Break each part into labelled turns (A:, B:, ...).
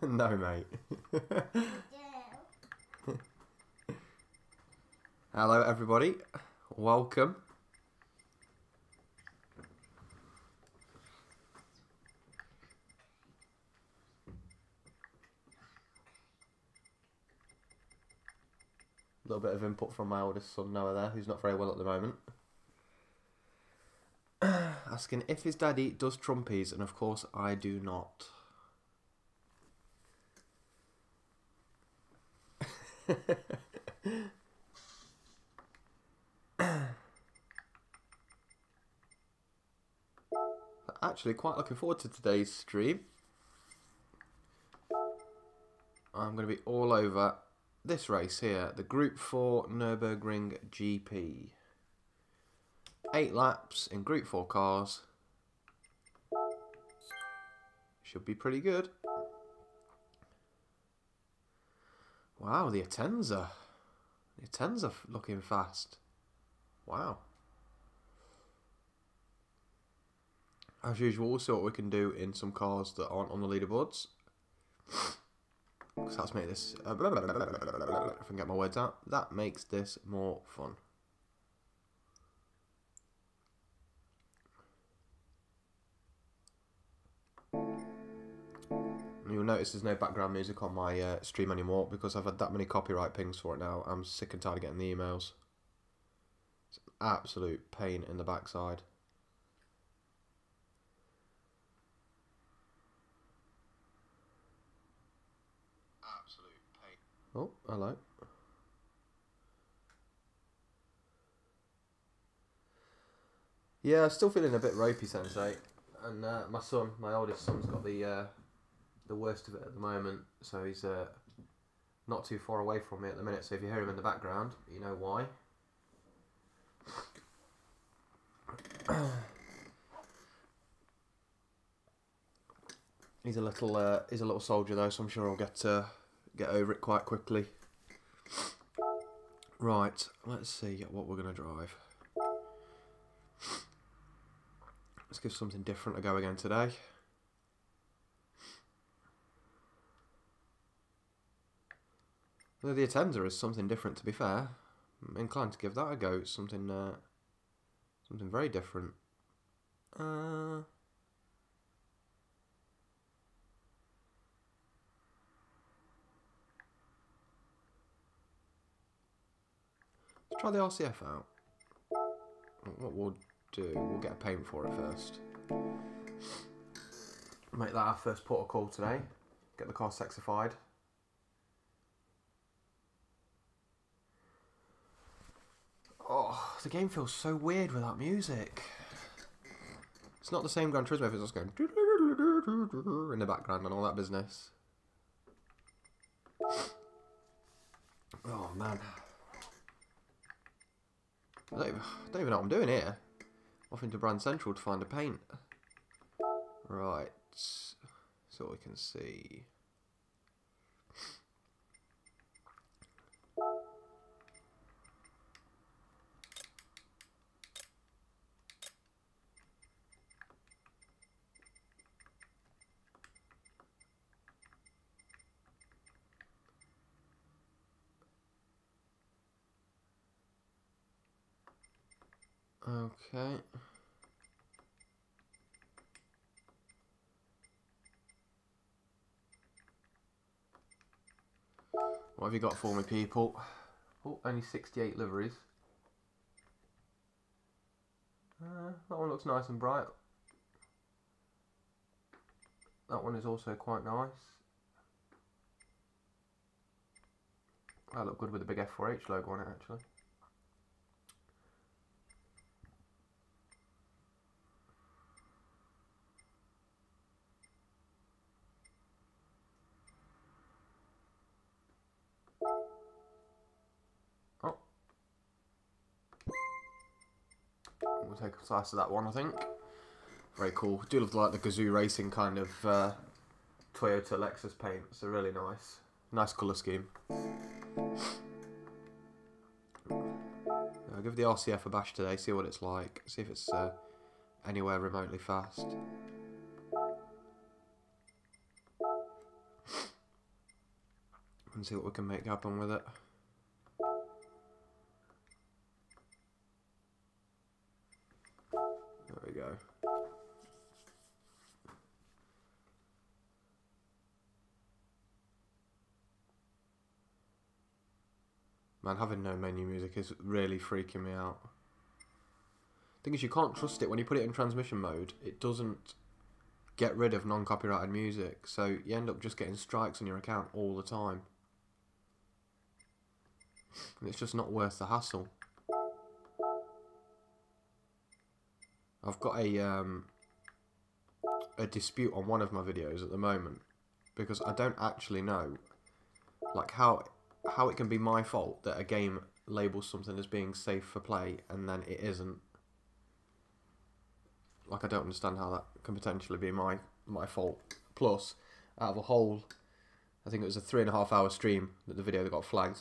A: No, mate. Hello, everybody. Welcome. A little bit of input from my oldest son Noah there, who's not very well at the moment. Asking if his daddy does Trumpies, and of course I do not. Actually, quite looking forward to today's stream. I'm going to be all over this race here, the Group 4 Nürburgring GP. 8 laps in Group 4 cars. Should be pretty good. Wow, the Atenza. The Atenza looking fast. Wow. As usual, we'll see what we can do in some cars that aren't on the leaderboards. Because that's made this... if I can get my words out. That makes this more fun. You'll notice there's no background music on my stream anymore because I've had that many copyright pings for it now. I'm sick and tired of getting the emails. It's an absolute pain in the backside. Oh, hello. Yeah, still feeling a bit ropey, Sensei. And my son, my oldest son's got the worst of it at the moment. So he's not too far away from me at the minute. So if you hear him in the background, you know why. He's a little soldier though, so I'm sure I'll get over it quite quickly. Right, let's see what we're going to drive. Let's give something different a go again today. The Atenza is something different, to be fair. I'm inclined to give that a go. It's something very different. Let's try the RCF out. What we'll do, we'll get a paint for it first. Make that our first port of call today. Get the car sexified. Oh, the game feels so weird without music. It's not the same Gran Turismo if it's just going in the background and all that business. Oh man. I don't even know what I'm doing here. Off into Brand Central to find a paint. Right. So we can see. Okay. What have you got for me, people? Oh, only 68 liveries. That one looks nice and bright. That one is also quite nice. That look good with the big F4H logo on it, actually. Oh. We'll take a slice of that one, I think. Very cool. I do love like the Gazoo Racing kind of Toyota Lexus paint. It's a really nice colour scheme. I'll give the RCF a bash today, see what it's like, see if it's anywhere remotely fast. and see what we can make happen with it. There we go. Man, having no menu music is really freaking me out. Thing is, you can't trust it when you put it in transmission mode. It doesn't get rid of non-copyrighted music, so you end up just getting strikes on your account all the time. And it's just not worth the hassle. I've got a dispute on one of my videos at the moment because I don't actually know like how it can be my fault that a game labels something as being safe for play and then it isn't. Like, I don't understand how that can potentially be my fault. Plus, out of a whole, I think it was a 3.5 hour stream that the video that got flagged.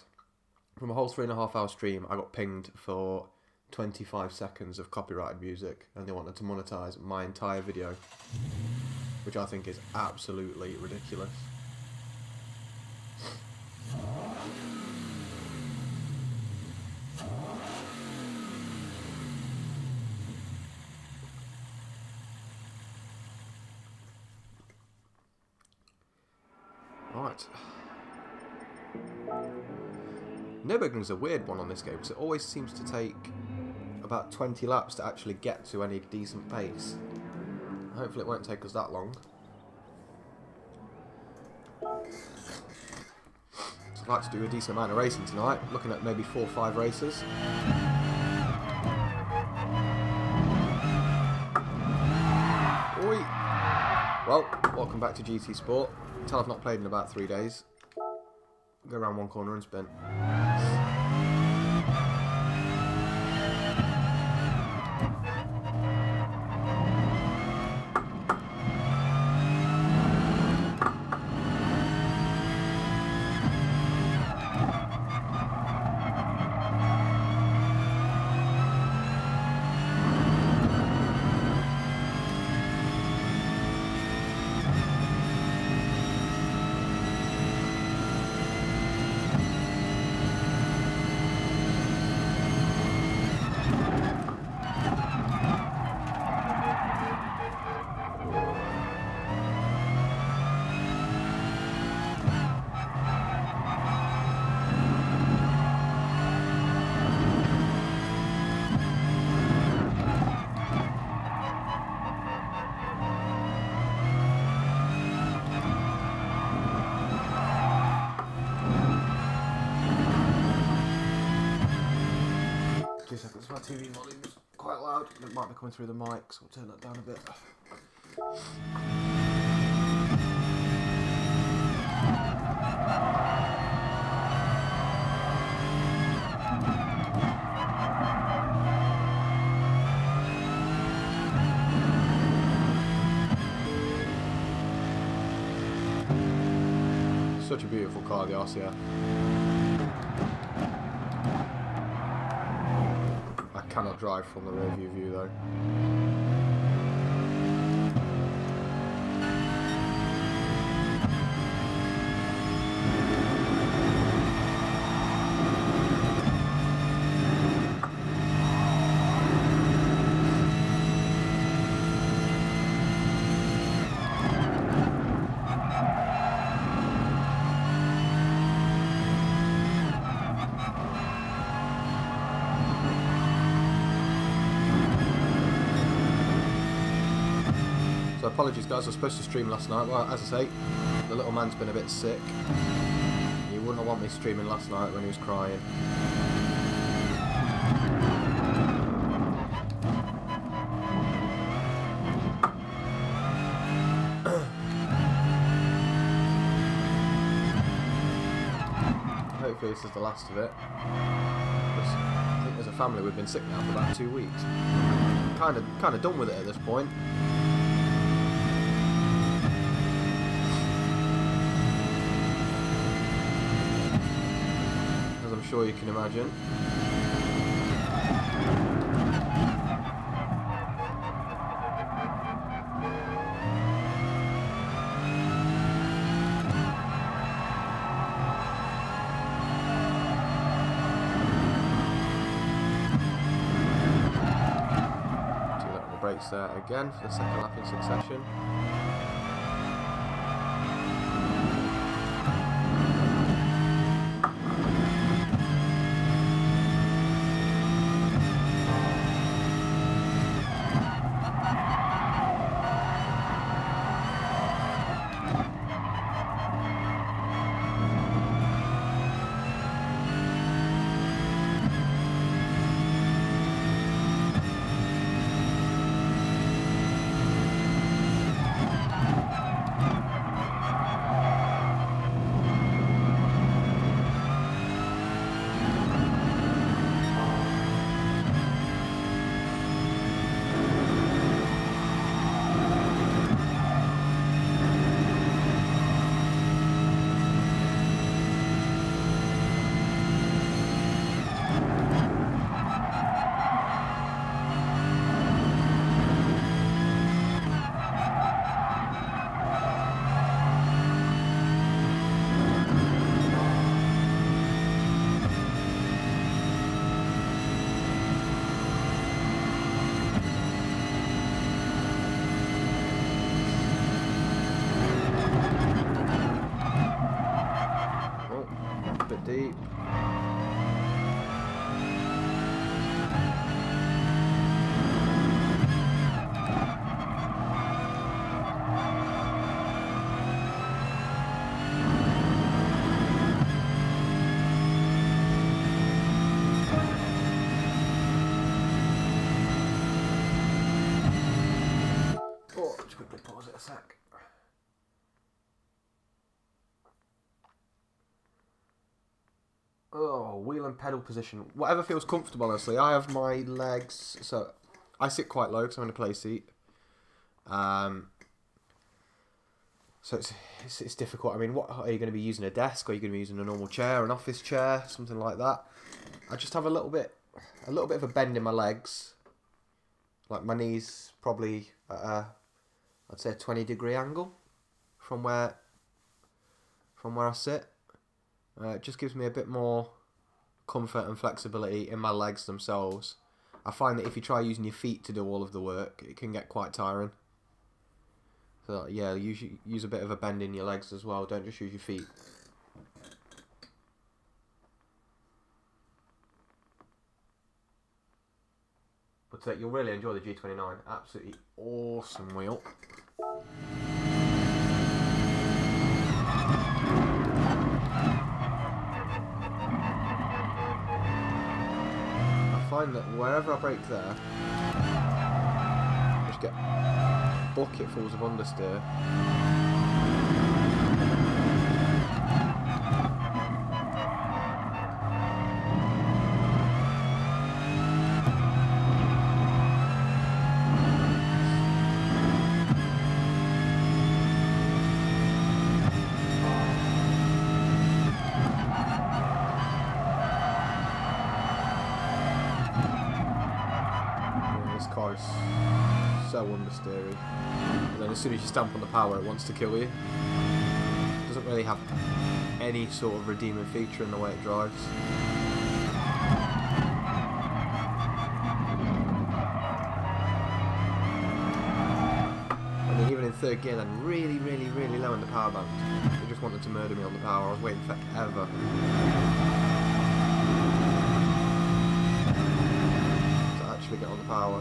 A: From a whole 3.5 hour stream, I got pinged for 25 seconds of copyrighted music, and they wanted to monetize my entire video, which I think is absolutely ridiculous. Right. Nürburgring's a weird one on this game because it always seems to take about 20 laps to actually get to any decent pace. Hopefully it won't take us that long. So I'd like to do a decent amount of racing tonight, looking at maybe 4 or 5 races. Oi! Well, welcome back to GT Sport. Until I've not played in about 3 days. Go around one corner and spin. My TV volume's quite loud. It might be coming through the mic, so we'll turn that down a bit. Such a beautiful car, the RCF. Cannot drive from the rear view though. So apologies guys, I was supposed to stream last night. Well, as I say, the little man's been a bit sick. You wouldn't want me streaming last night when he was crying. Hopefully this is the last of it. I think as a family we've been sick now for about 2 weeks. Kind of done with it at this point. Sure you can imagine. brakes there again for the second lap in succession. Deep. Oh, just quickly pause it a sec. Oh, wheel and pedal position. Whatever feels comfortable, honestly. I have my legs, so I sit quite low because I'm in a play seat. So it's difficult. I mean, what are you going to be using? A desk, or are you going to be using a normal chair, an office chair, something like that? I just have a little bit of a bend in my legs. Like my knees probably at I'd say a 20-degree angle from where I sit. It just gives me a bit more comfort and flexibility in my legs themselves. I find that if you try using your feet to do all of the work, it can get quite tiring. So yeah, use a bit of a bend in your legs as well. Don't just use your feet. But you'll really enjoy the G29. Absolutely awesome wheel. I find that wherever I brake there, I just get bucketfuls of understeer. Car is so understeery, and then as soon as you stamp on the power, it wants to kill you. It doesn't really have any sort of redeeming feature in the way it drives. I mean, even in third gear, then really low in the power band, it just wanted to murder me on the power. I was waiting forever. Get on the power.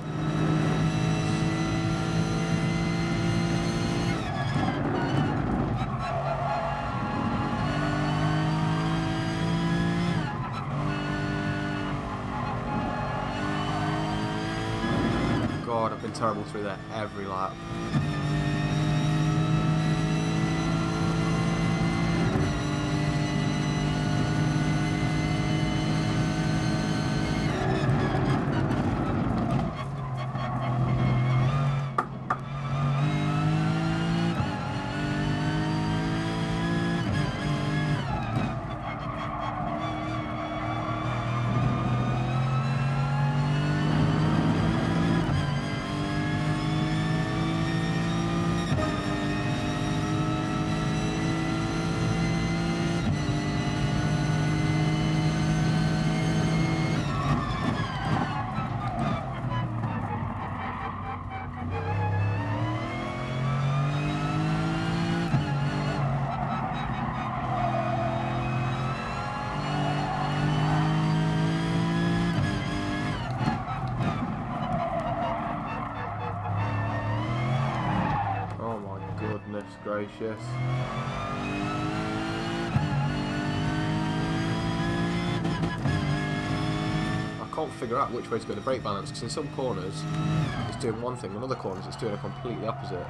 A: God, I've been terrible through there every lap. gracious. I can't figure out which way to go to brake balance, because in some corners it's doing one thing, in other corners it's doing a completely opposite.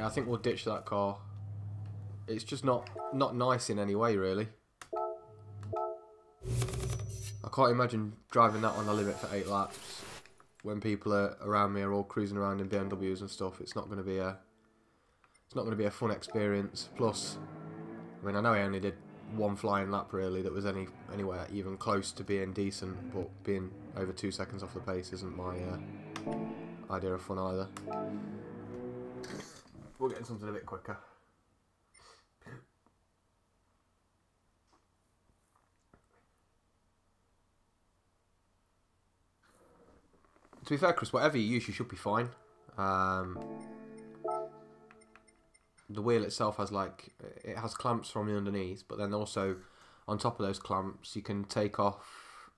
A: I think we'll ditch that car. It's just not nice in any way, really. I can't imagine driving that on the limit for 8 laps when people around me are all cruising around in BMWs and stuff. It's not going to be a fun experience. Plus, I mean, I know I only did one flying lap really that was anywhere even close to being decent, but being over 2 seconds off the pace isn't my idea of fun either. We're getting something a bit quicker. To be fair, Chris, whatever you use, you should be fine. The wheel itself has it has clamps from the underneath, but then also on top of those clamps you can take off.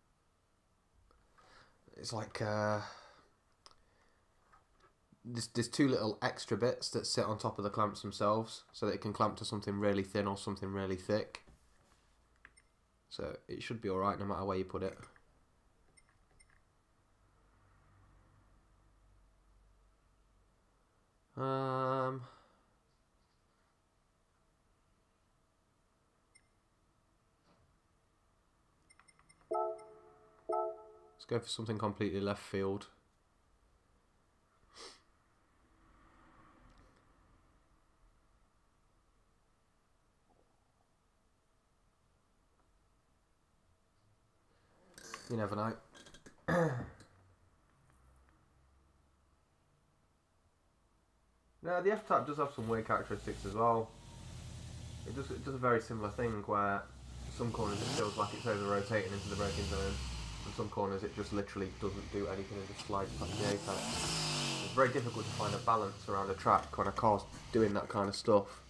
A: It's like there's 2 little extra bits that sit on top of the clamps themselves, so that it can clamp to something really thin or something really thick. So it should be alright no matter where you put it. Let's go for something completely left field. You never know. Now the F-Type does have some weird characteristics as well. It does a very similar thing where some corners it feels like it's over rotating into the braking zone, and some corners it just literally doesn't do anything and just slides past the apex. It's very difficult to find a balance around a track when a car's doing that kind of stuff.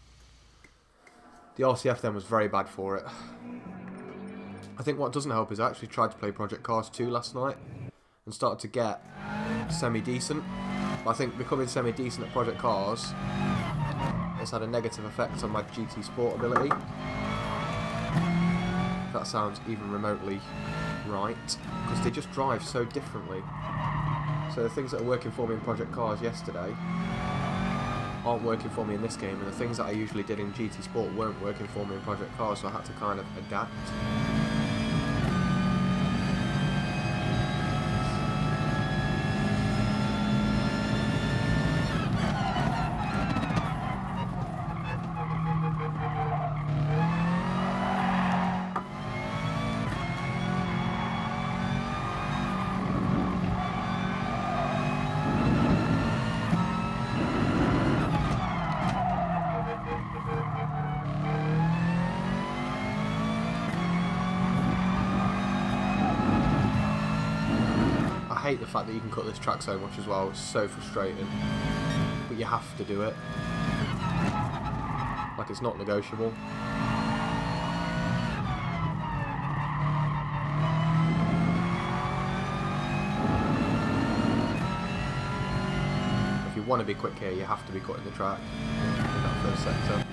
A: The RCF then was very bad for it. I think what doesn't help is I actually tried to play Project Cars 2 last night and started to get semi-decent. I think becoming semi-decent at Project Cars has had a negative effect on my GT Sport ability. If that sounds even remotely right, because they just drive so differently. So the things that are working for me in Project Cars yesterday aren't working for me in this game, and the things that I usually did in GT Sport weren't working for me in Project Cars, so I had to kind of adapt. I hate the fact that you can cut this track so much as well. It's so frustrating, but you have to do it. Like, it's not negotiable. If you want to be quick here, you have to be cutting the track in that first sector.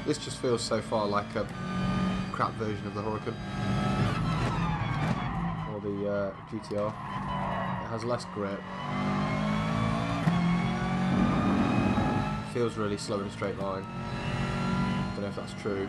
A: This just feels so far like a crap version of the Huracan or the GTR. It has less grip. It feels really slow in a straight line. Don't know if that's true.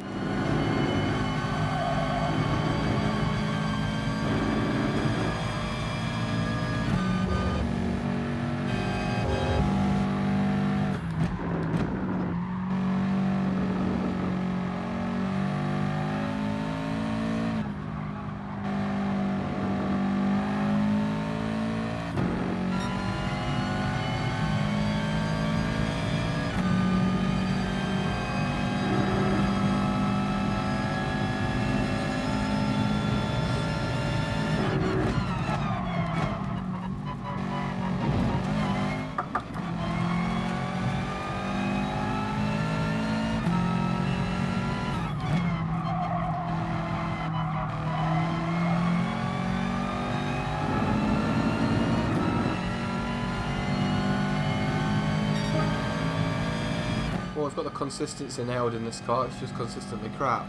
A: Well, I've got the consistency nailed in this car, it's just consistently crap.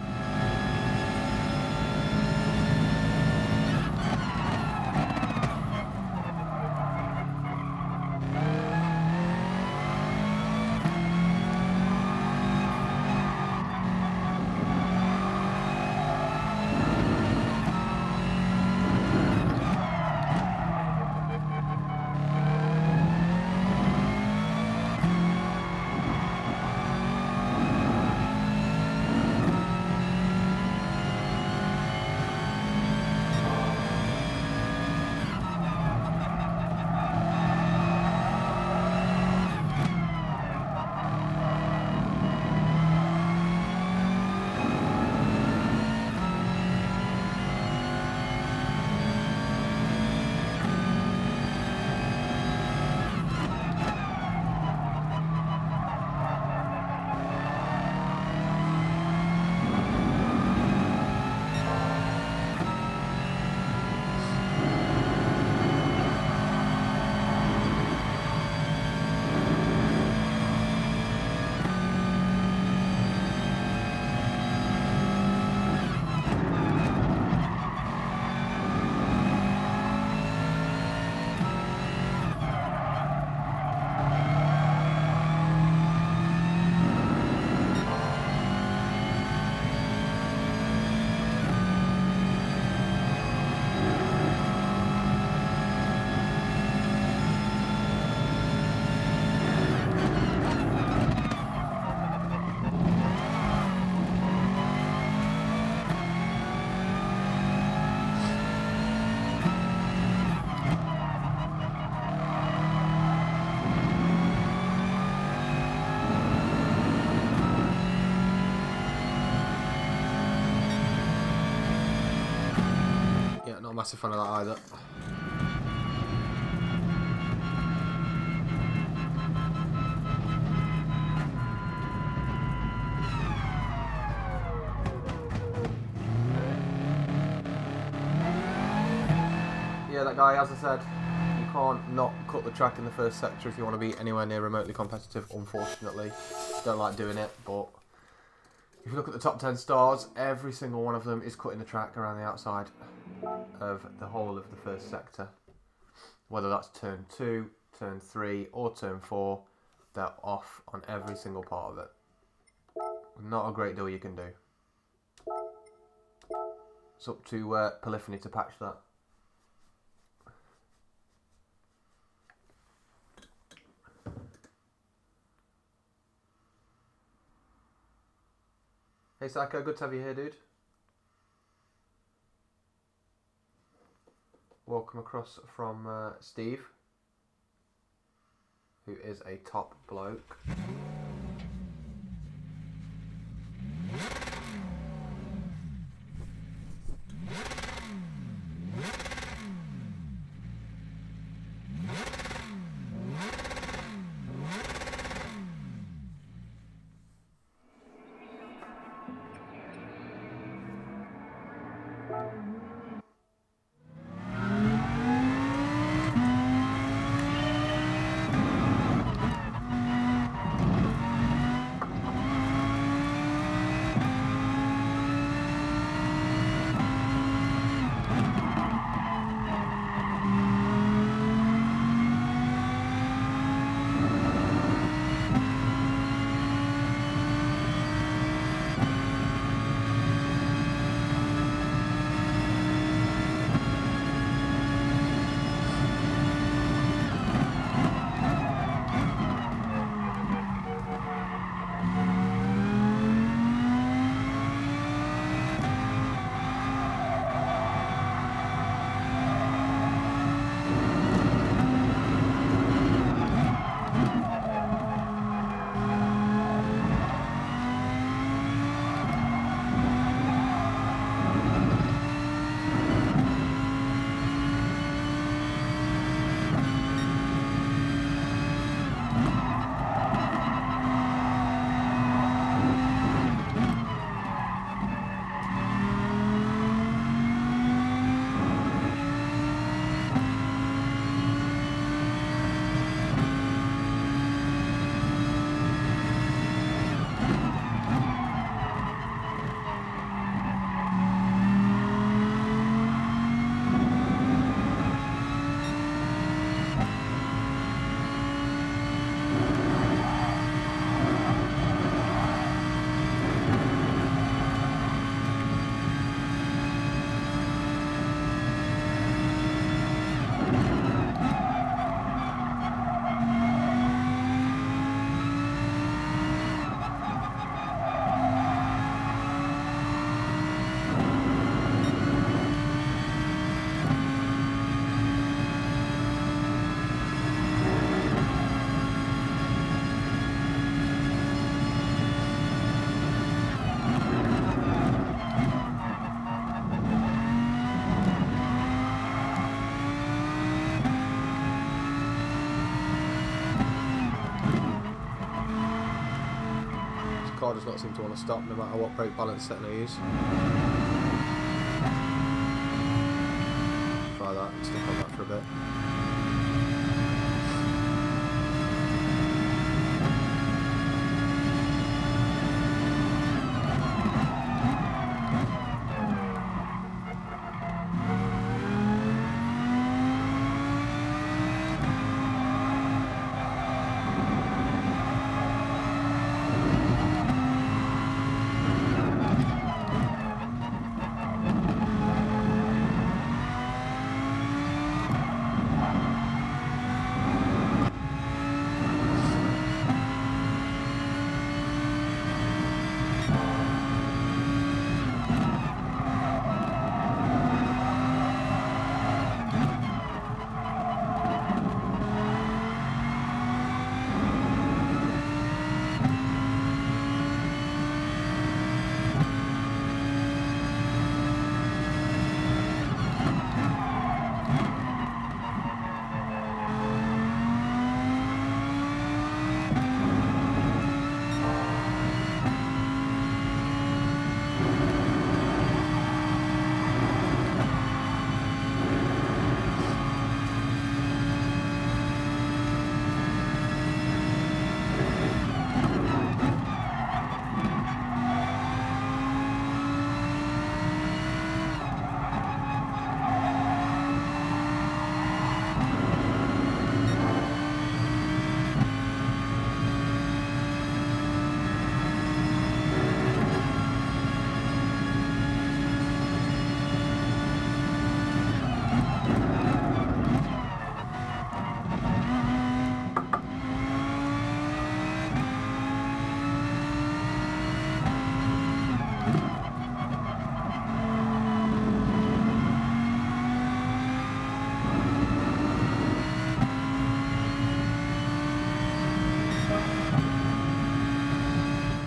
A: Not a massive fan of that either. Yeah, that guy, as I said, you can't not cut the track in the first sector if you want to be anywhere near remotely competitive, unfortunately. Don't like doing it, but if you look at the top 10 stars, every single one of them is cutting the track around the outside of the whole of the first sector. Whether that's turn 2, turn 3 or turn 4, they're off on every single part of it. Not a great deal you can do. It's up to Polyphony to patch that. Hey Psycho, good to have you here, dude. Welcome across from Steve, who is a top bloke. car does not seem to want to stop no matter what brake balance setting I use. Try that and stick on that for a bit.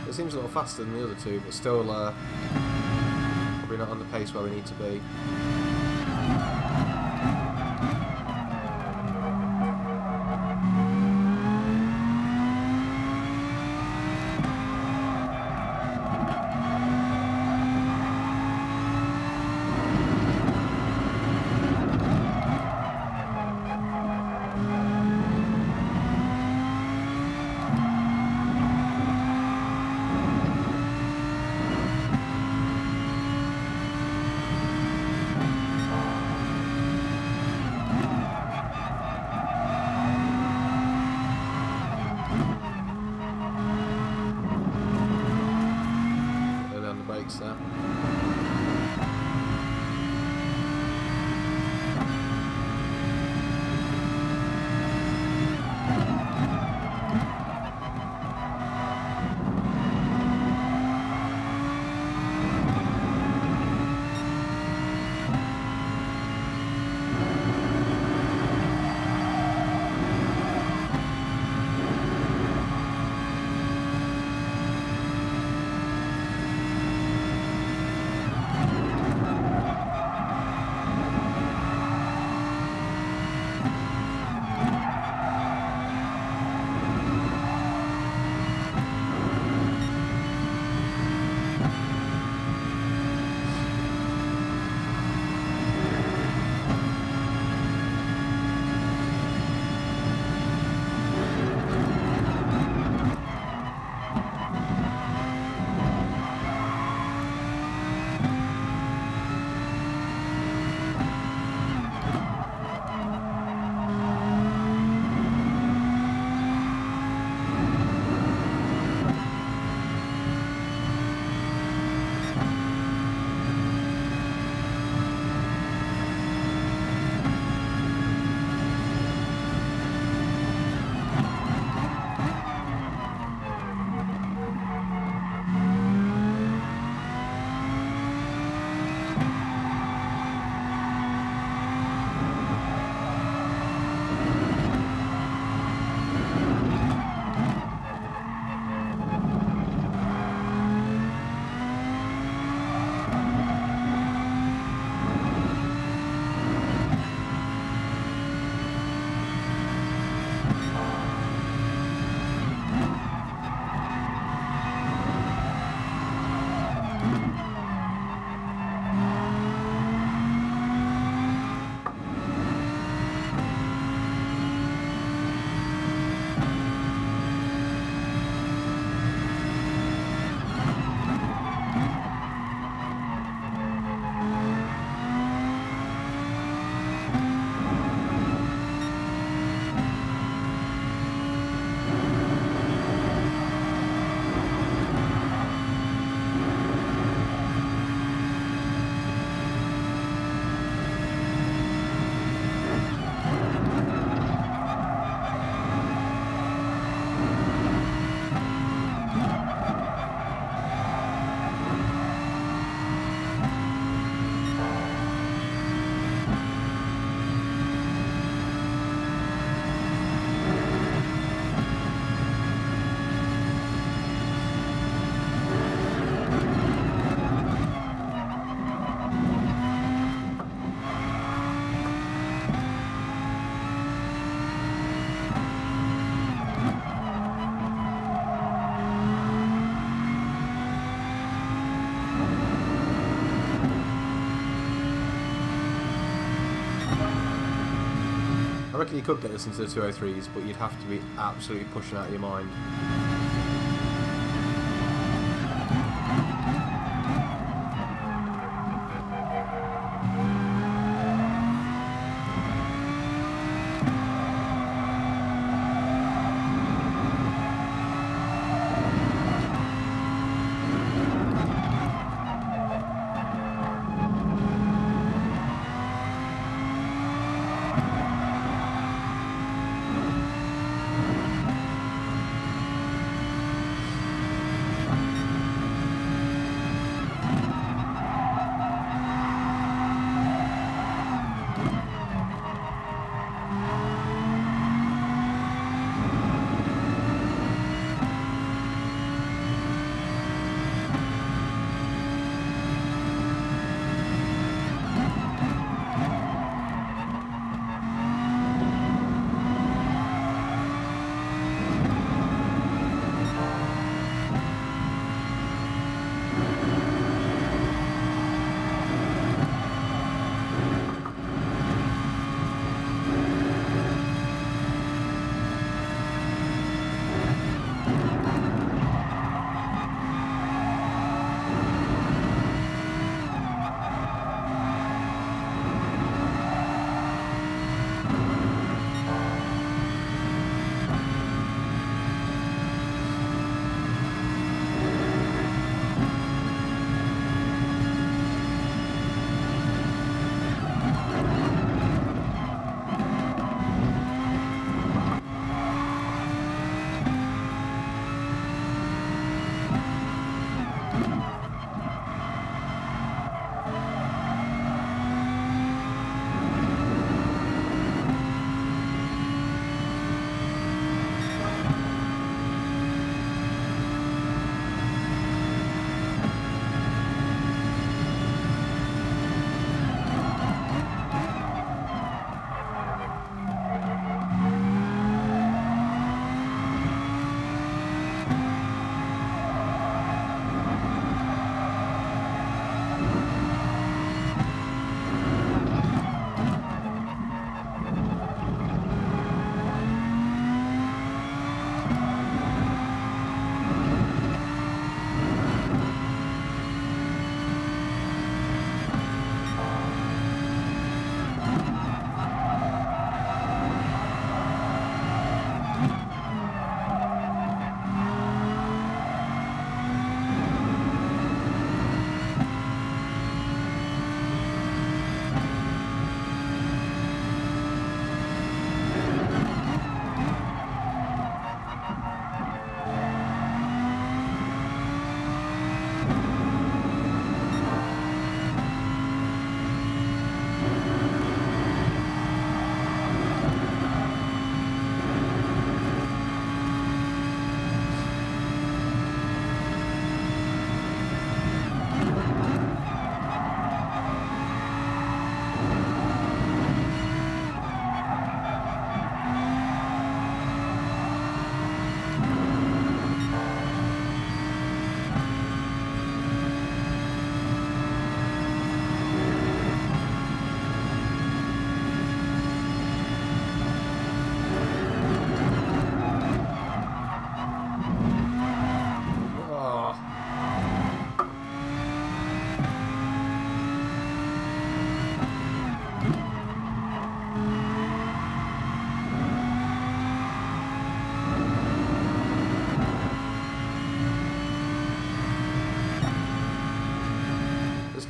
A: It seems a little faster than the other two, but still probably not on the pace where we need to be. There. reckon you could get this into the 203s, but you'd have to be absolutely pushing out of your mind.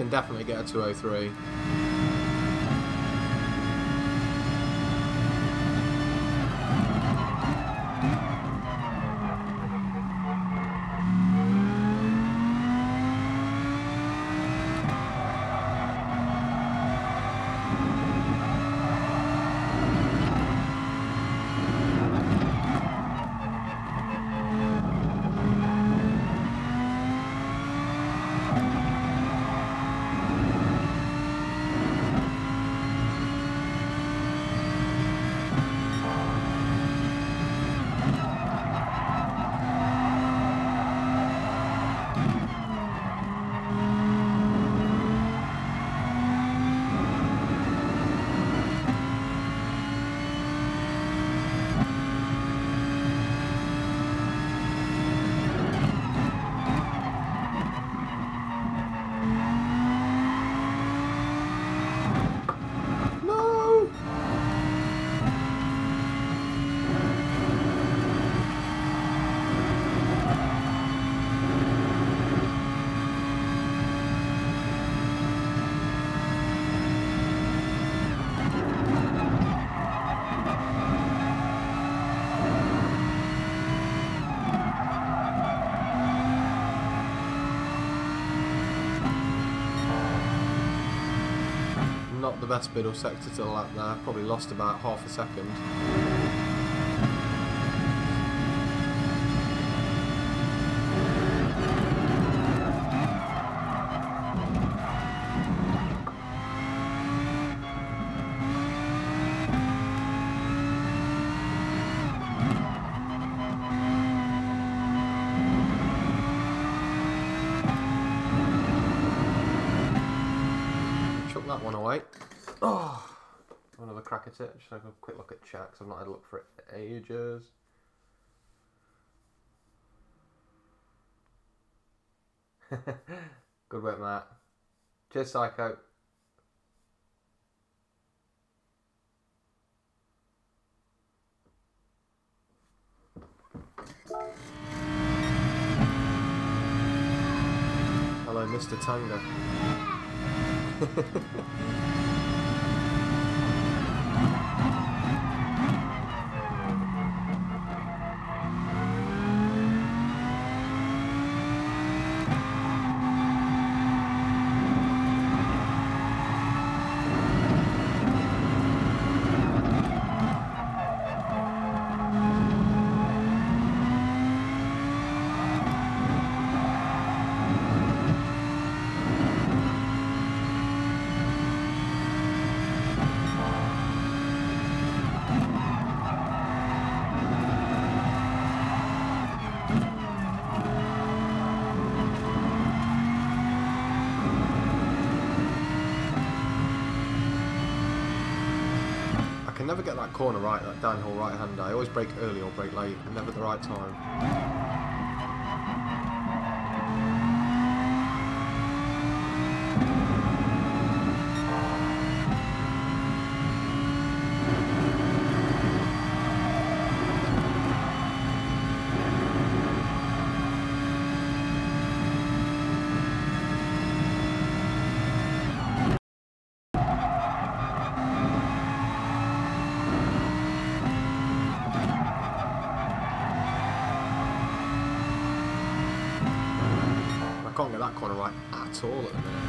B: can definitely get a 203. Not the best middle sector to the lap there, probably lost about half a second. Chuck that one away.
A: Oh, another crack at it. Just have a quick look at chat because I've not had a look for it in ages. Good work, Matt. Cheers, Psycho.
B: Hello, Mr. Tanga. I can never get that corner right, that downhill right hander. I always brake early or brake late, and never at the right time. I can't get that corner right at all at the minute.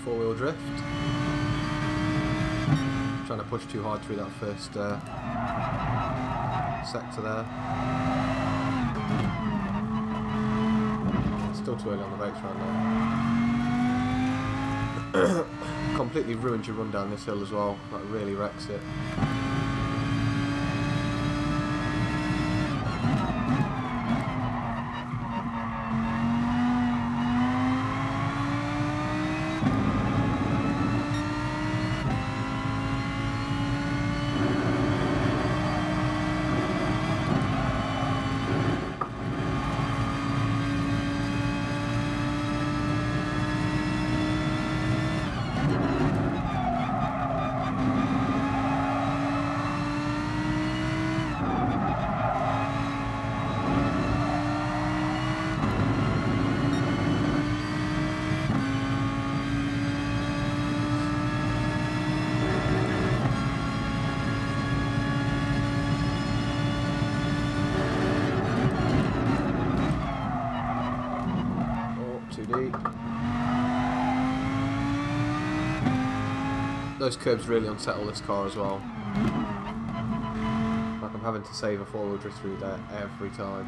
B: Four-wheel drift. Trying to push too hard through that first sector there. Still too early on the brakes right now. Completely ruined your run down this hill as well. That really wrecks it. Those curbs really unsettle this car as well. Like I'm having to save a four-wheel drift through there every time.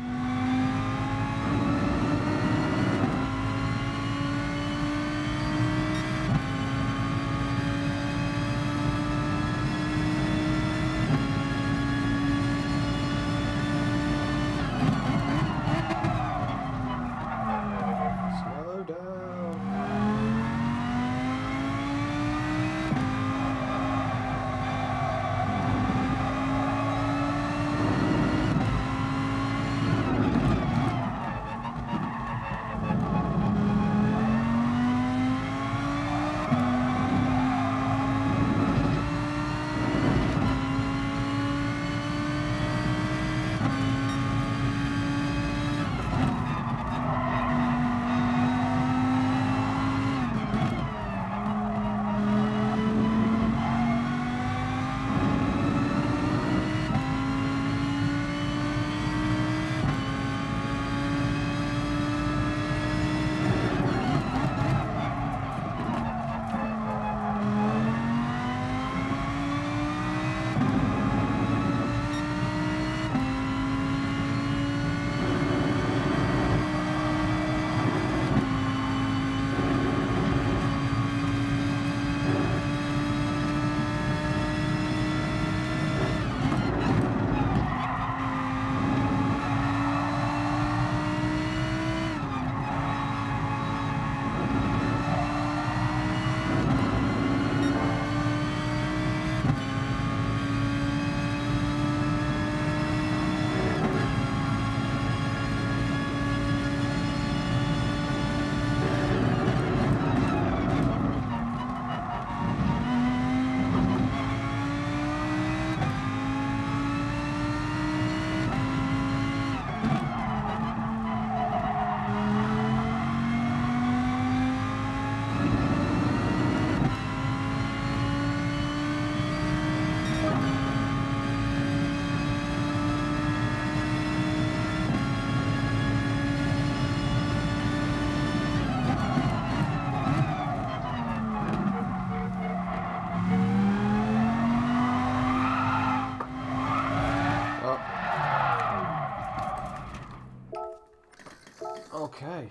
A: Okay.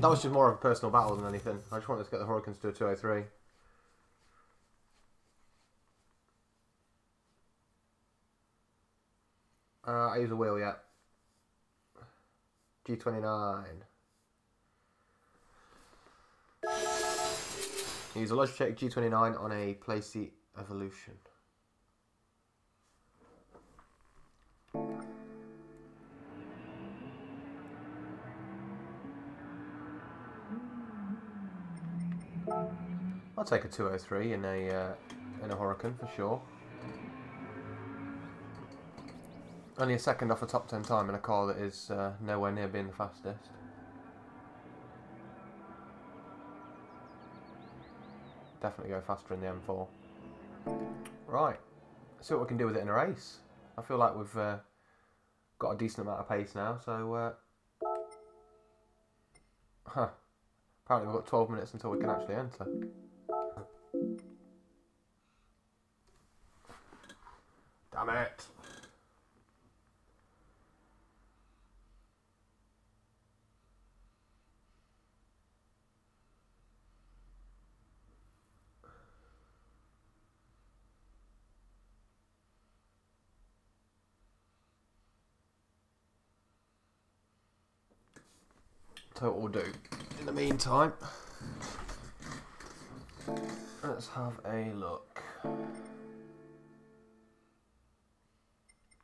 A: That was just more of a personal battle than anything. I just wanted to get the Hurricanes to a 203. I use a wheel yet. G29. Use a Logitech G29 on a Playseat Evolution. I'll take a 203 in a Huracan for sure. Only a second off a top 10 time in a car that is nowhere near being the fastest. Definitely go faster in the M4. Right, let's see what we can do with it in a race. I feel like we've got a decent amount of pace now, so apparently we've got 12 minutes until we can actually enter. Damn it! So what we'll do in the meantime, let's have a look.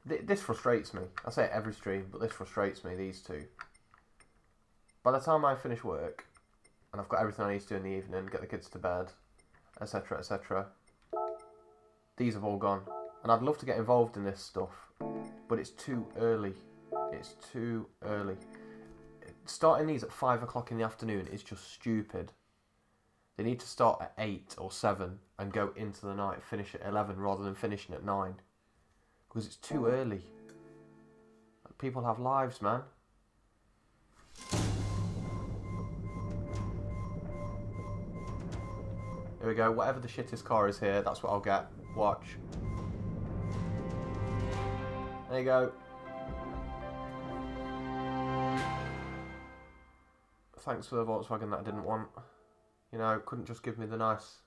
A: This frustrates me. I say it every stream, but this frustrates me, these two. By the time I finish work, and I've got everything I need to do in the evening, get the kids to bed, etc, etc, these have all gone. And I'd love to get involved in this stuff, but it's too early. It's too early. Starting these at 5 o'clock in the afternoon is just stupid. They need to start at 8 or 7 and go into the night, finish at 11 rather than finishing at 9. Because it's too early. People have lives, man. Here we go. Whatever the shittest car is here, that's what I'll get. Watch. There you go. Thanks for the Volkswagen that I didn't want. You know, couldn't just give me the nice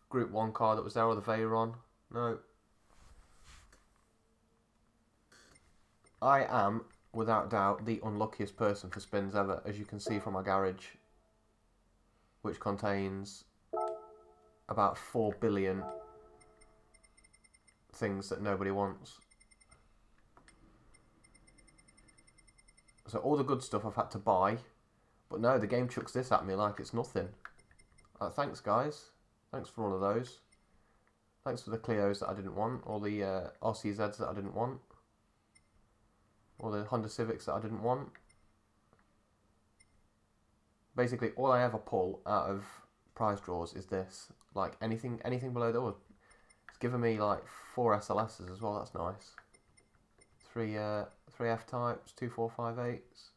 A: Group 1 car that was there, or the Veyron. No. I am, without doubt, the unluckiest person for spins ever, as you can see from my garage, which contains about 4 billion things that nobody wants. So all the good stuff I've had to buy, but no, the game chucks this at me like it's nothing. Thanks, guys. Thanks for all of those. Thanks for the Clios that I didn't want, or the RCZs that I didn't want, or the Honda Civics that I didn't want. Basically, all I ever pull out of prize draws is this. Like anything below that. It's given me like 4 SLSs as well. That's nice. 3 F-types, 2 458s.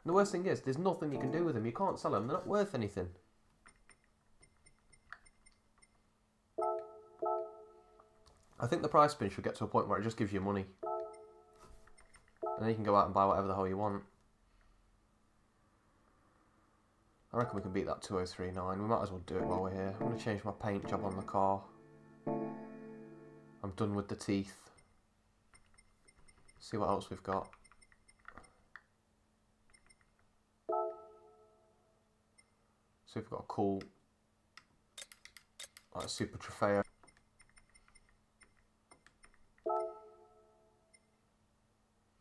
A: And the worst thing is, there's nothing you can do with them. You can't sell them. They're not worth anything. I think the prize spin should get to a point where it just gives you money. And then you can go out and buy whatever the hell you want. I reckon we can beat that 2039. We might as well do it while we're here. I'm going to change my paint job on the car. I'm done with the teeth. See what else we've got. So we've got a cool, like, Super Trofeo.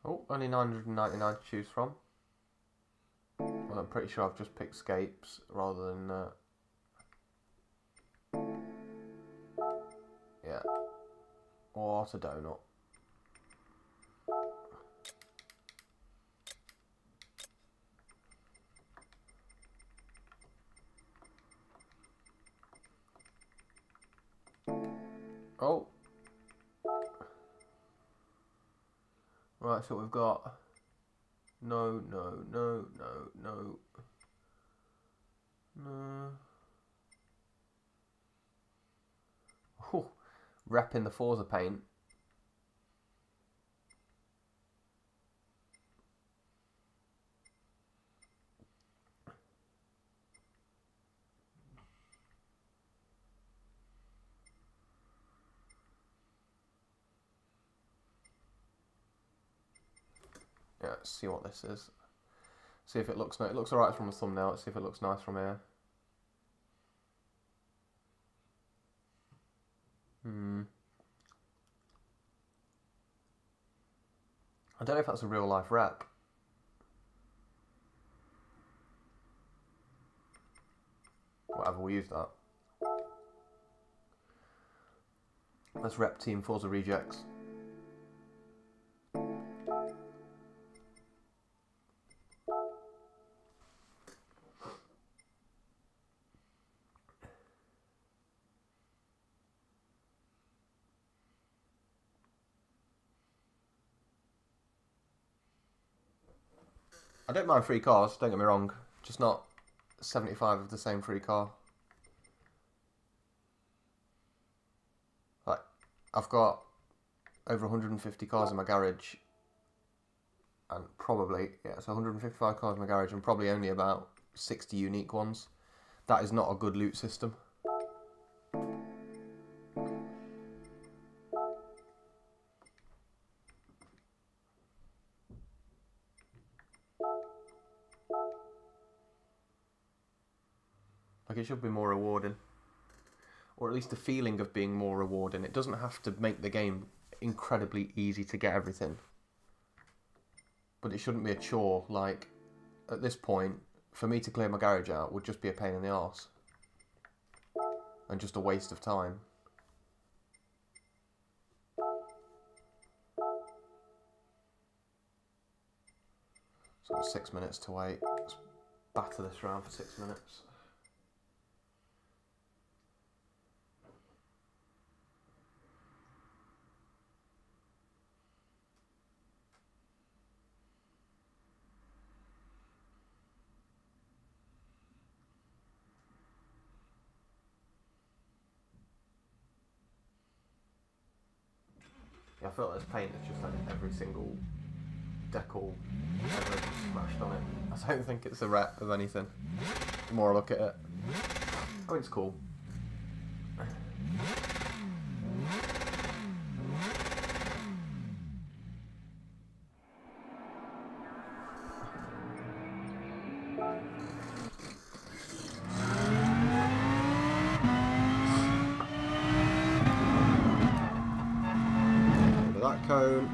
A: Oh, only 999 to choose from. Well, I'm pretty sure I've just picked Scapes rather than... yeah. What a donut. Oh. Right, so we've got... No. Oh, repping the Forza paint. Let's see what this is. See if it looks nice. It looks alright from the thumbnail. Let's see if it looks nice from here. I don't know if that's a real life rep. Whatever, we'll use that. Let's rep Team Forza Rejects. I don't mind free cars, don't get me wrong, just not 75 of the same free car. Like, I've got over 150 cars in my garage, and probably, yeah, so 155 cars in my garage, and probably only about 60 unique ones. That is not a good loot system. Like, it should be more rewarding. Or at least the feeling of being more rewarding. It doesn't have to make the game incredibly easy to get everything. But it shouldn't be a chore. Like, at this point, for me to clear my garage out would just be a pain in the arse. And just a waste of time. So 6 minutes to wait. Let's batter this round for 6 minutes. I feel like this paint is just like every single decal ever smashed on it. I don't think it's a rep of anything. The more I look at it, I mean, it's cool. That cone.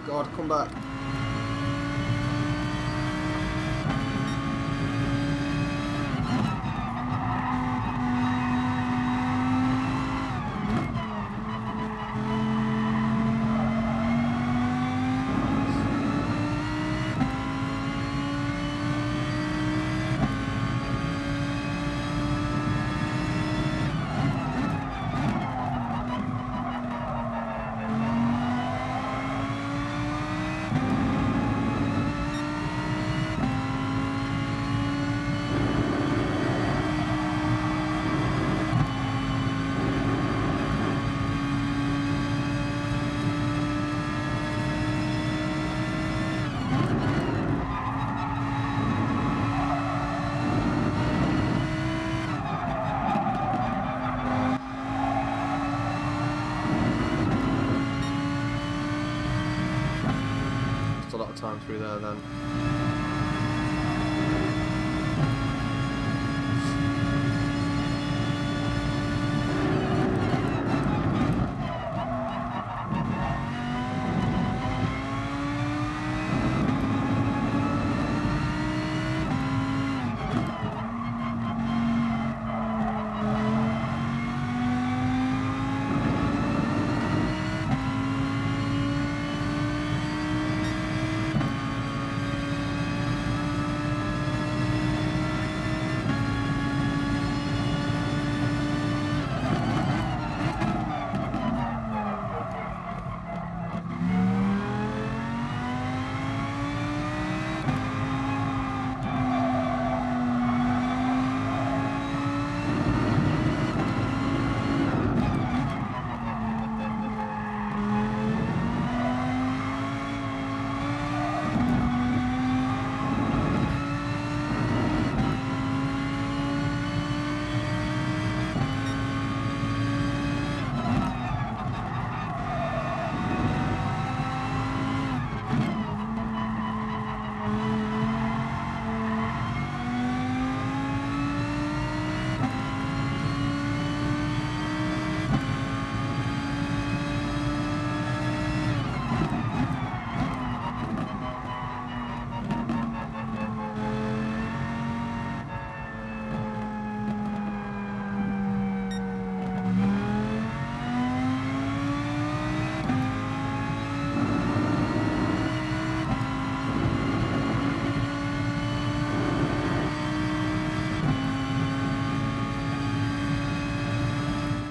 A: God, come back. A lot of time through there then.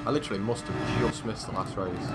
B: I literally must have just missed the last race.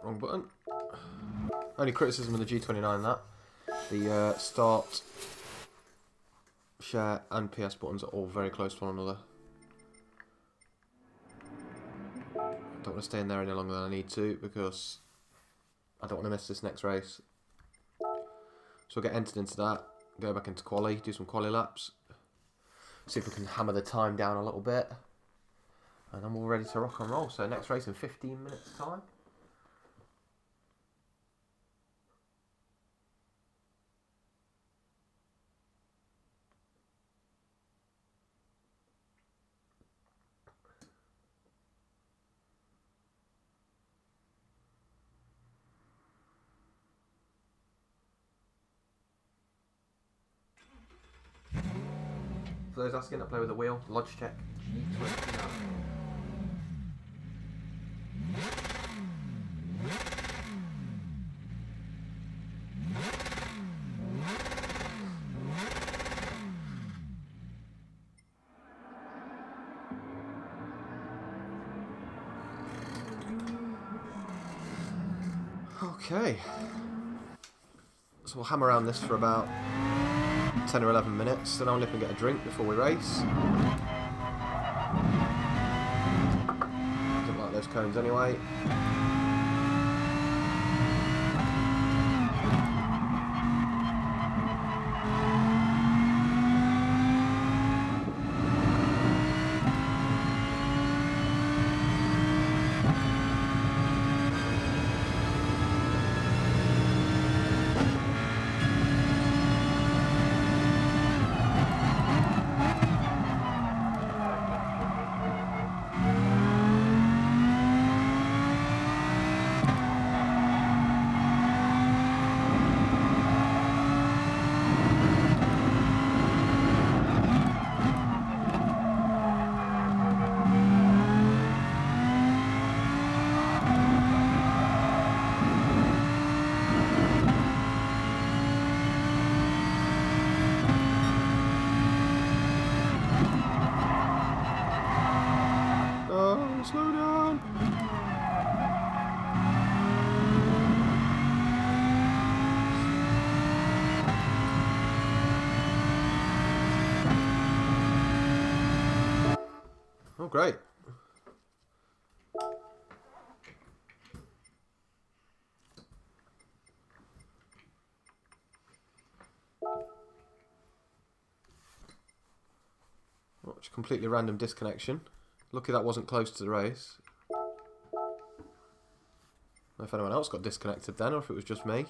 B: Wrong button. Only criticism of the G29 that the start, share and PS buttons are all very close to one another. I don't want to stay in there any longer than I need to because I don't want to miss this next race. So we'll get entered into that, go back into quali, do some quali laps, see if we can hammer the time down a little bit, and then we're ready to rock and roll. So next race in 15 minutes time. For those asking, I play with a wheel, Logitech G29. Okay, so we'll hammer around this for about 10 or 11 minutes, then I'll nip and get a drink before we race. Don't like those cones anyway. Slow down. Oh, great. Oh, it's a completely random disconnection. Lucky that wasn't close to the race. I don't know if anyone else got disconnected then, or if it was just me.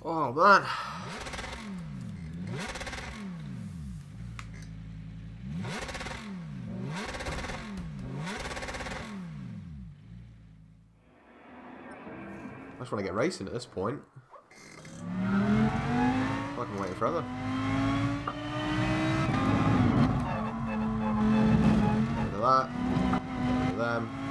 B: Oh man. I just want to get racing at this point. I can wait forever. Get rid of that. Get rid of them.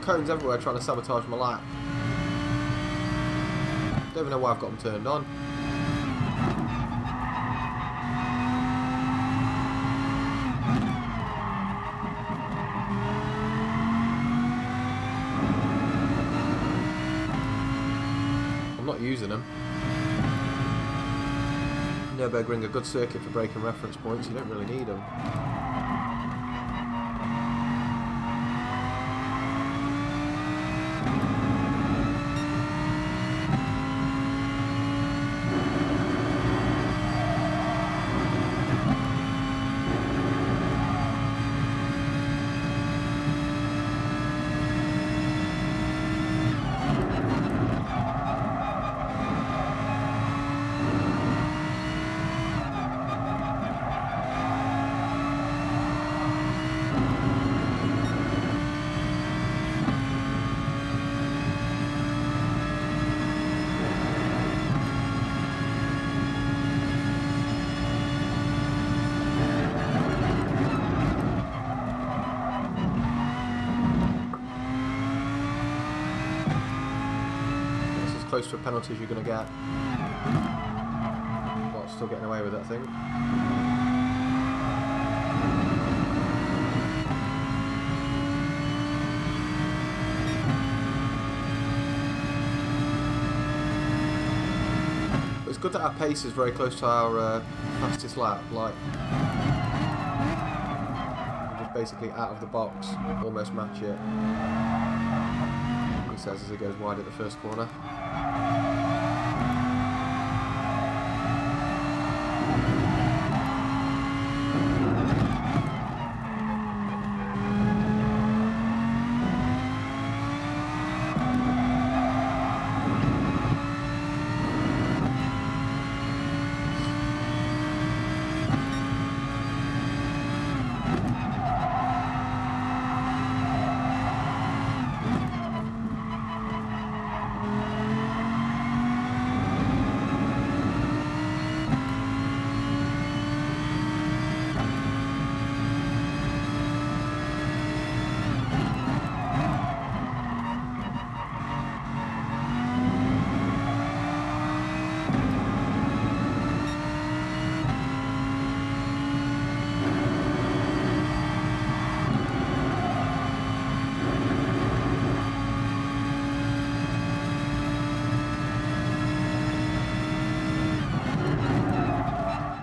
B: Cones everywhere trying to sabotage my lap. Don't even know why I've got them turned on. I'm not using them. Nürburgring, a good circuit for breaking reference points, you don't really need them. Close to a penalty as you're going to get. But still getting away with it, I think. But it's good that our pace is very close to our fastest lap. Like, we're just basically out of the box, almost match it. He says as he goes wide at the first corner.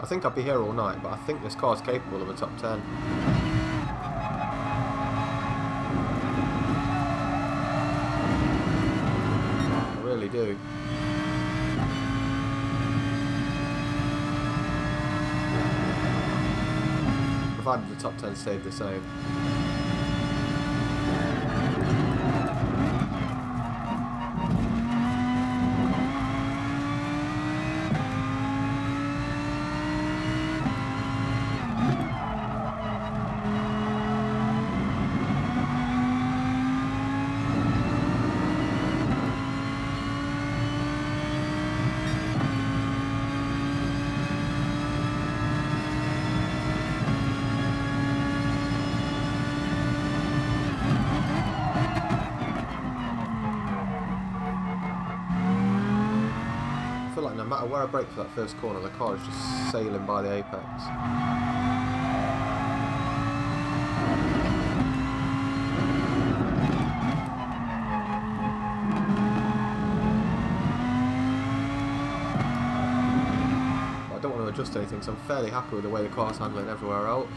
B: I think I'd be here all night, but I think this car's capable of a top 10. I really do. Provided the top 10 stayed the same. matter where I brake for that first corner, the car is just sailing by the apex. But I don't want to adjust anything, so I'm fairly happy with the way the car's handling everywhere else.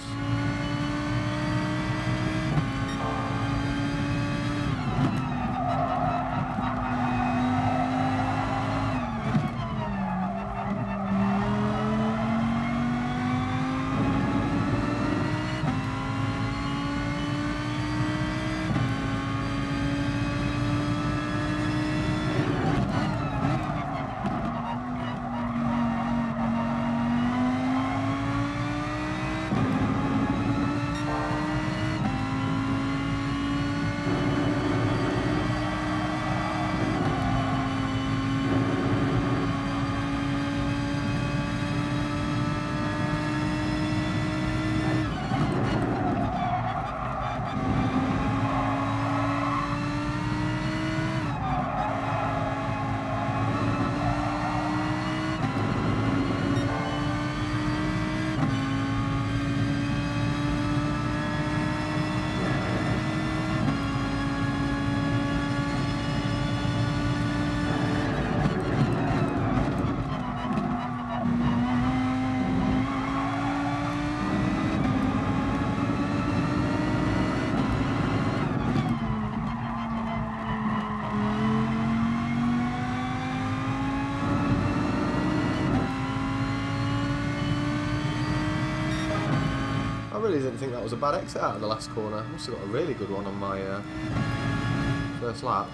B: I really didn't think that was a bad exit out of the last corner. I must have got a really good one on my first lap.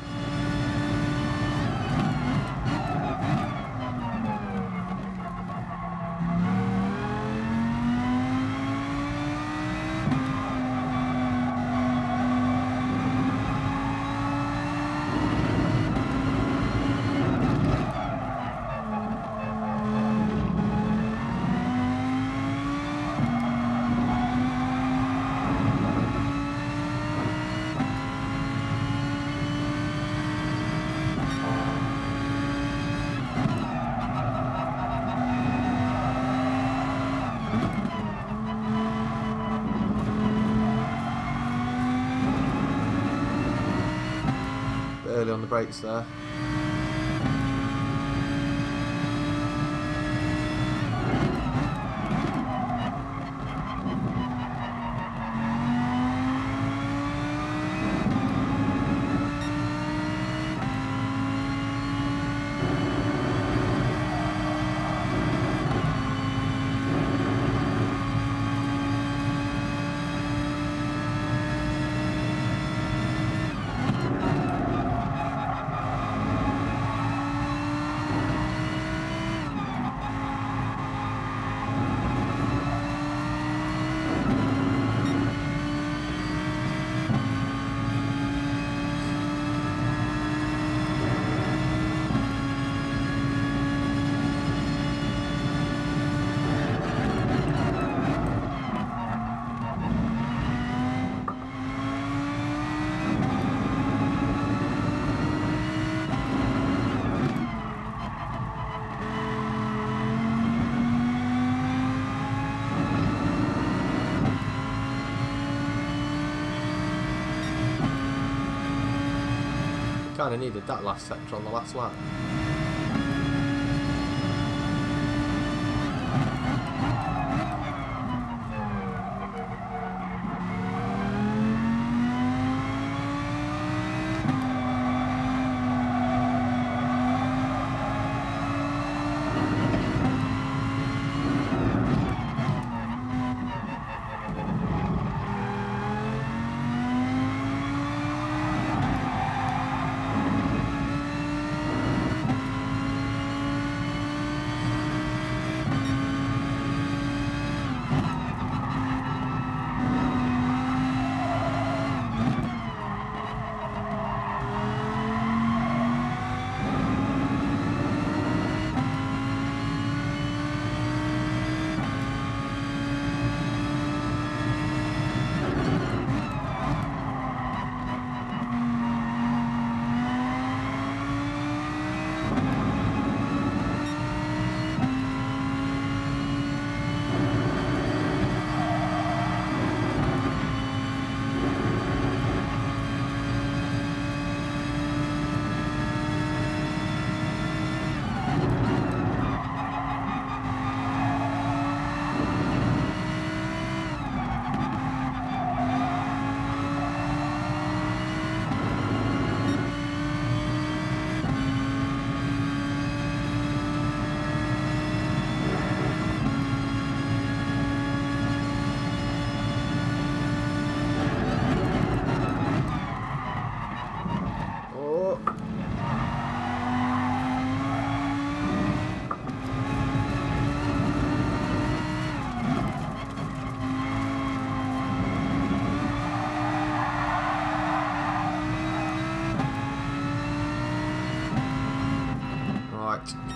B: Early on the brakes there. Kind of needed that last sector on the last lap.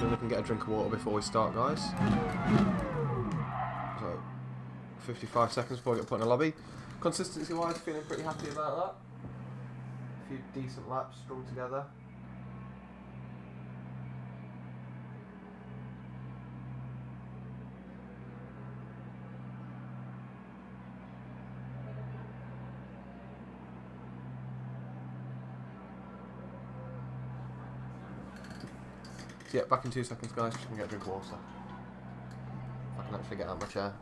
B: soon as I can get a drink of water before we start, guys. So, 55 seconds before I get put in a lobby. Consistency-wise, feeling pretty happy about that. A few decent laps strung together. So yeah, back in 2 seconds, guys. Just gonna get a drink of water. If I can actually get out of my chair.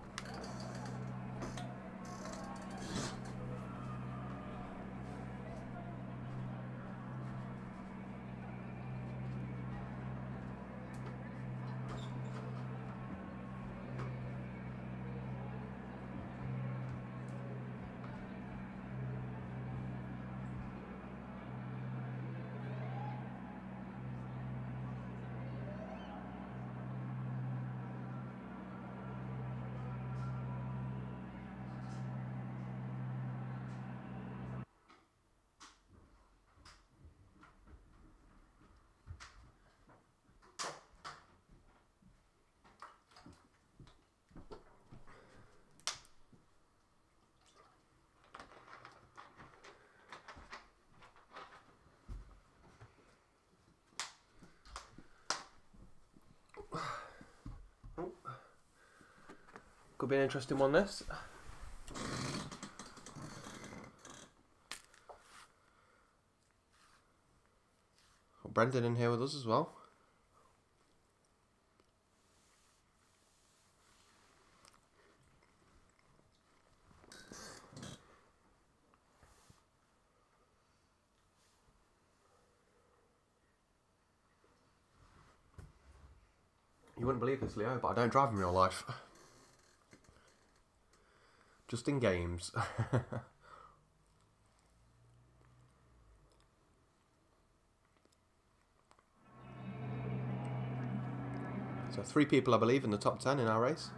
B: Could be an interesting one, this. Got Brendan in here with us as well. You wouldn't believe this, Leo, but I don't drive in real life. Just in games. So 3 people, I believe, in the top 10 in our race.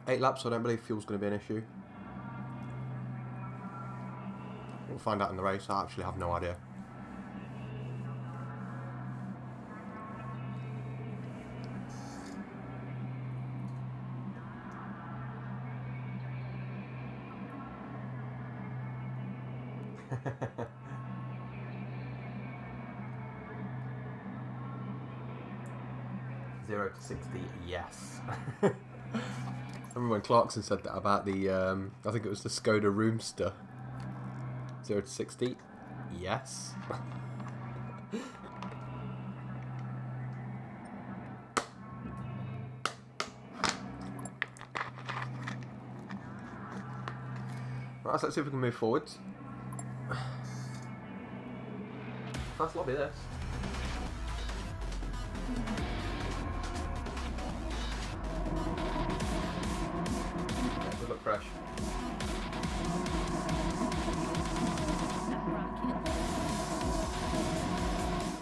B: Eight laps, so I don't believe fuel's going to be an issue. We'll find out in the race. I actually have no idea. Zero to 60, yes. I remember when Clarkson said that about the, I think it was the Skoda Roomster. 0 to 60, yes. Right, so let's see if we can move forwards. Fast lobby, this. Look fresh.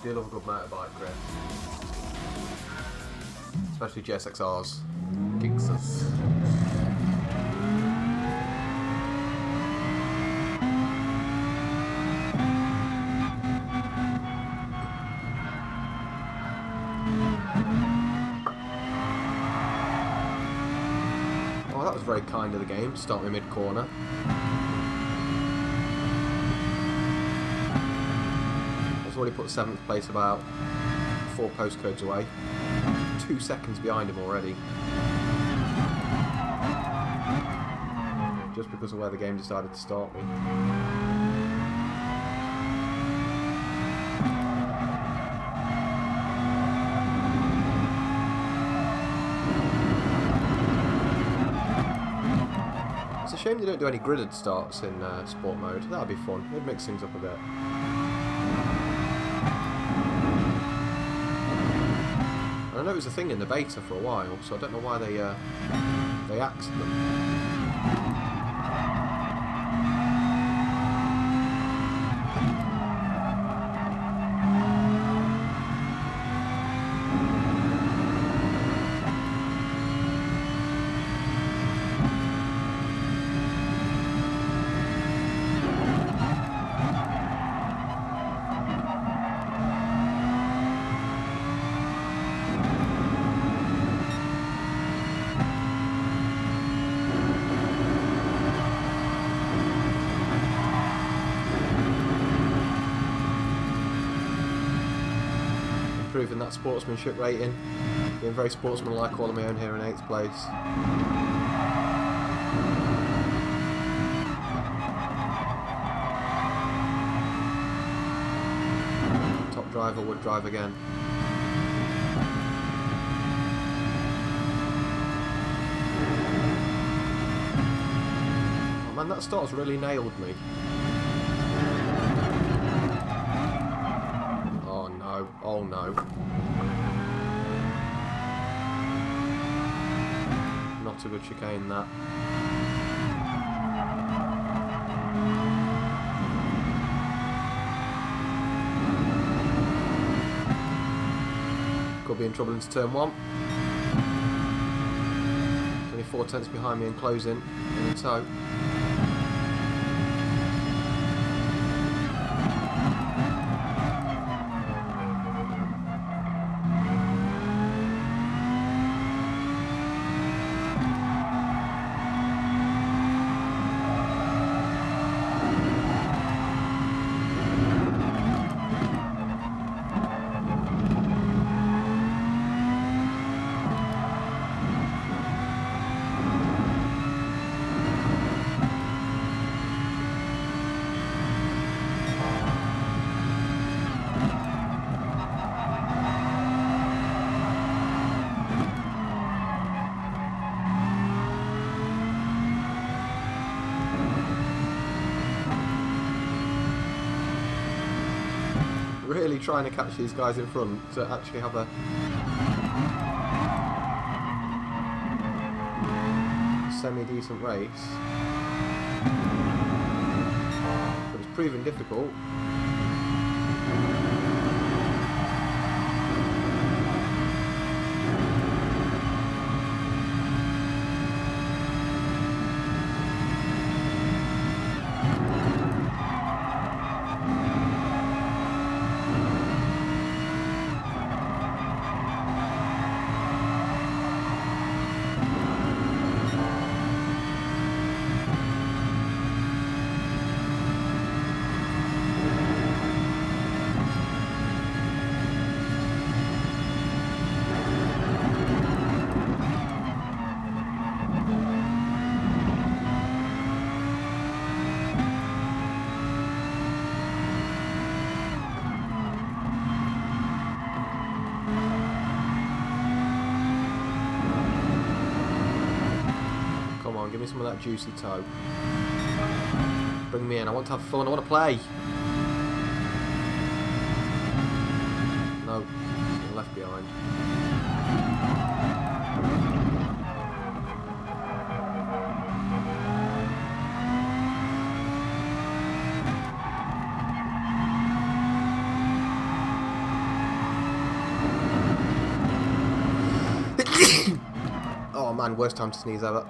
B: Do love a good motorbike, Chris. Especially GSXRs. Gixers. That was very kind of the game to start me mid-corner. I was already put 7th place about 4 postcodes away. 2 seconds behind him already. Just because of where the game decided to start me. Shame they don't do any gridded starts in sport mode. That'd be fun. It'd mix things up a bit. And I know it was a thing in the beta for a while, so I don't know why they axed them. improving that sportsmanship rating. Being very sportsmanlike all on my own here in 8th place. Top driver would drive again. Oh man, that start's really nailed me. Oh no, oh no. Not a good chicane, that. Could be in trouble into turn 1. Only 4 tenths behind me and closing in tow. Really trying to catch these guys in front to actually have a semi-decent race, but it's proving difficult. Give me some of that juicy toe. Bring me in. I want to have fun. I want to play. No, you're left behind. Oh man, worst time to sneeze ever.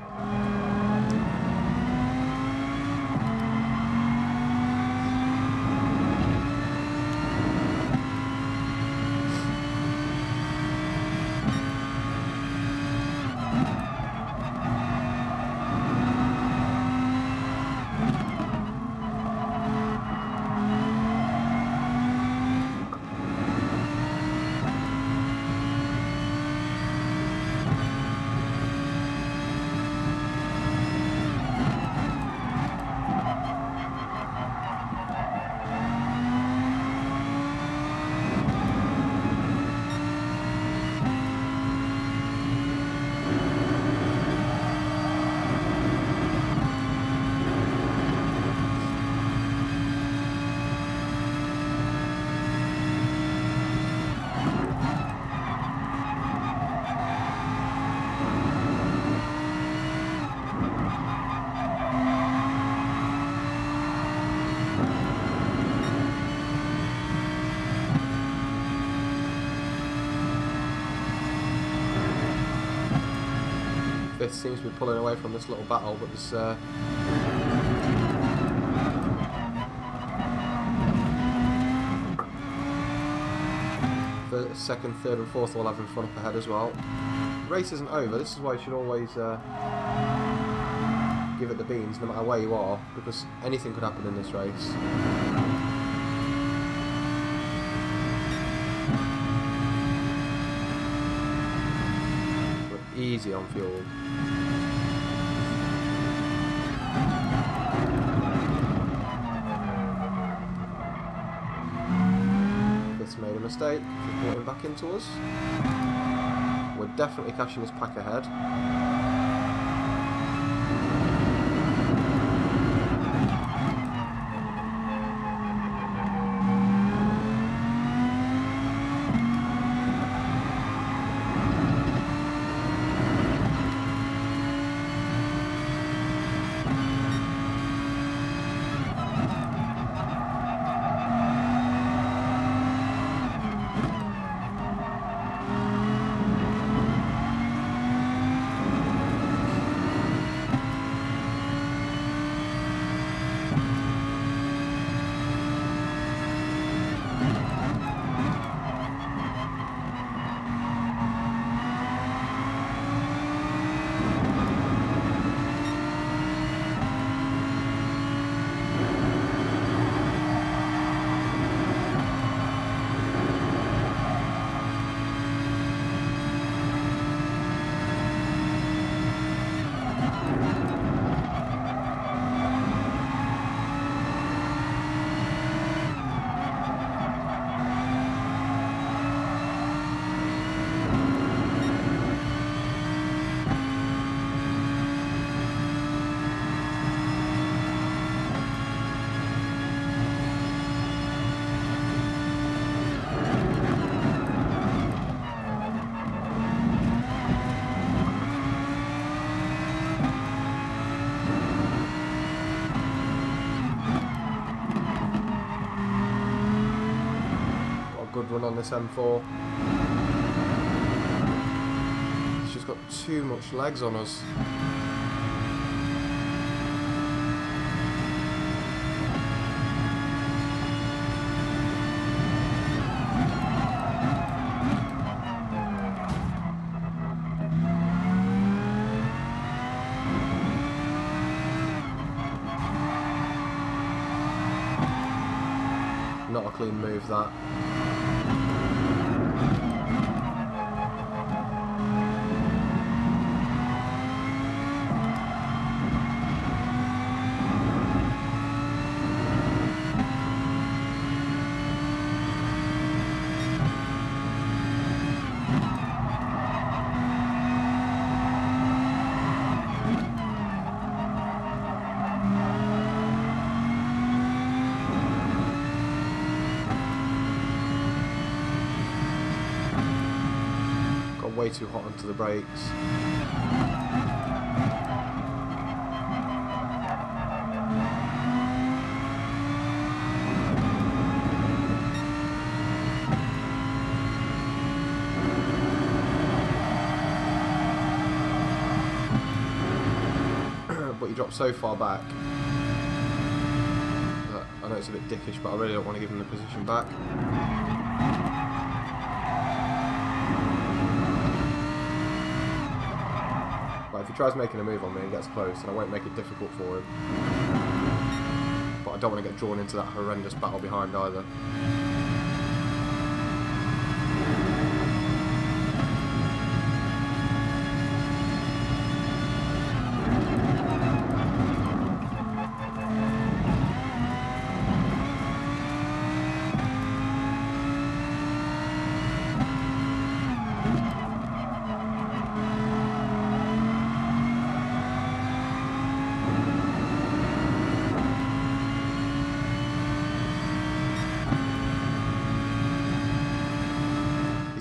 B: Fifth seems to be pulling away from this little battle, but this second, third and fourth all have in front up ahead as well. The race isn't over. This is why you should always give it the beans no matter where you are, because anything could happen in this race. easy on fuel. This made a mistake, just brought him back into us. We're definitely cashing this pack ahead. Good run on this M4. It's just got too much legs on us. Not a clean move, that. Way too hot onto the brakes. But you drop so far back that I know it's a bit dickish, but I really don't want to give him the position back. If he tries making a move on me and gets close, then I won't make it difficult for him. But I don't want to get drawn into that horrendous battle behind either.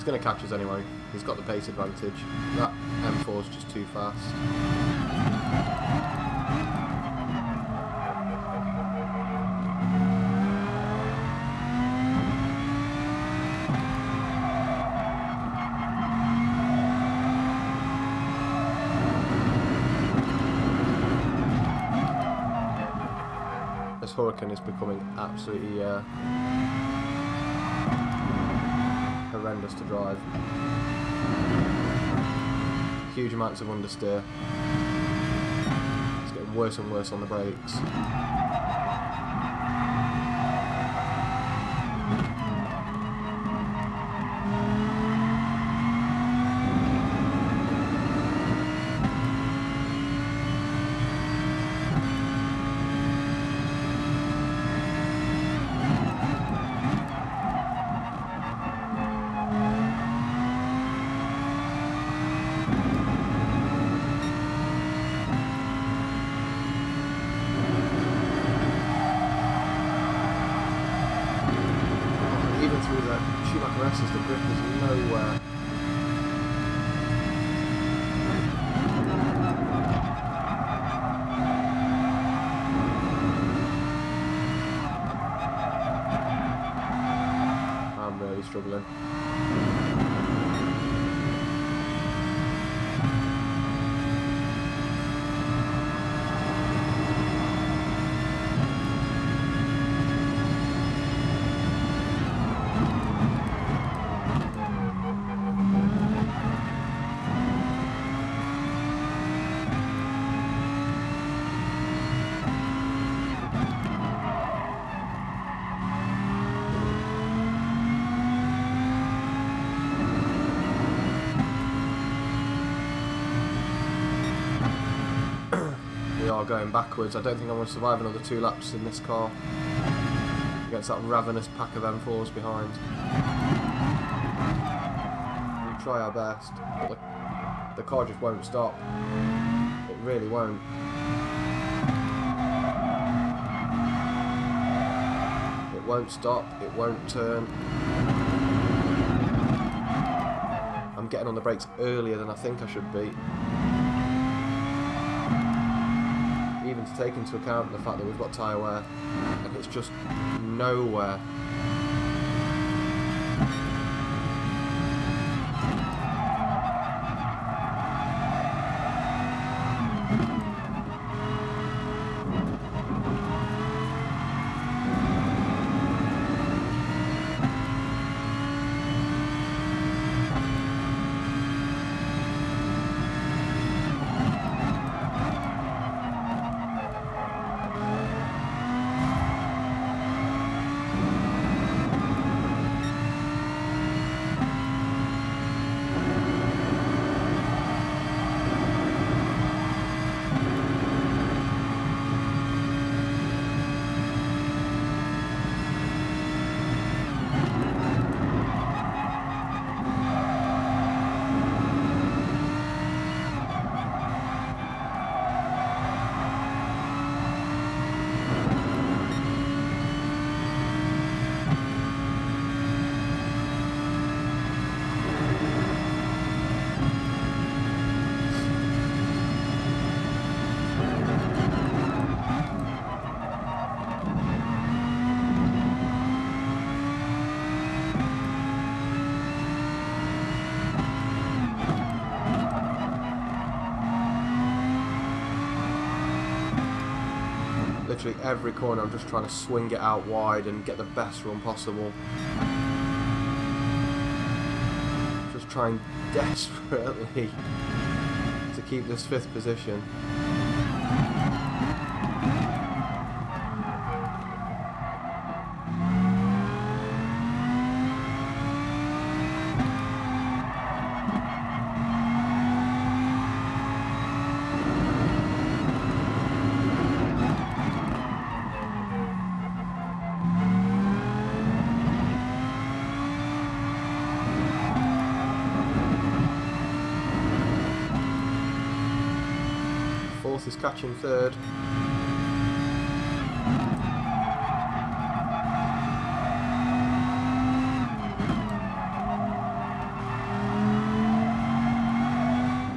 B: Going to catch us anyway. He's got the pace advantage. That M4 is just too fast. This Hurricane is becoming absolutely horrendous to drive. Huge amounts of understeer. It's getting worse and worse on the brakes.
A: races the grip is nowhere. I'm really struggling. We are going backwards. I don't think I'm going to survive another 2 laps in this car against that ravenous pack of M4s behind. We try our best, but the car just won't stop. It really won't. It won't stop, it won't turn. I'm getting on the brakes earlier than I think I should be. Even to take into account the fact that we've got tyre wear, and it's just nowhere. Literally every corner I'm just trying to swing it out wide and get the best run possible. Just trying desperately to keep this 5th position. Is catching 3rd.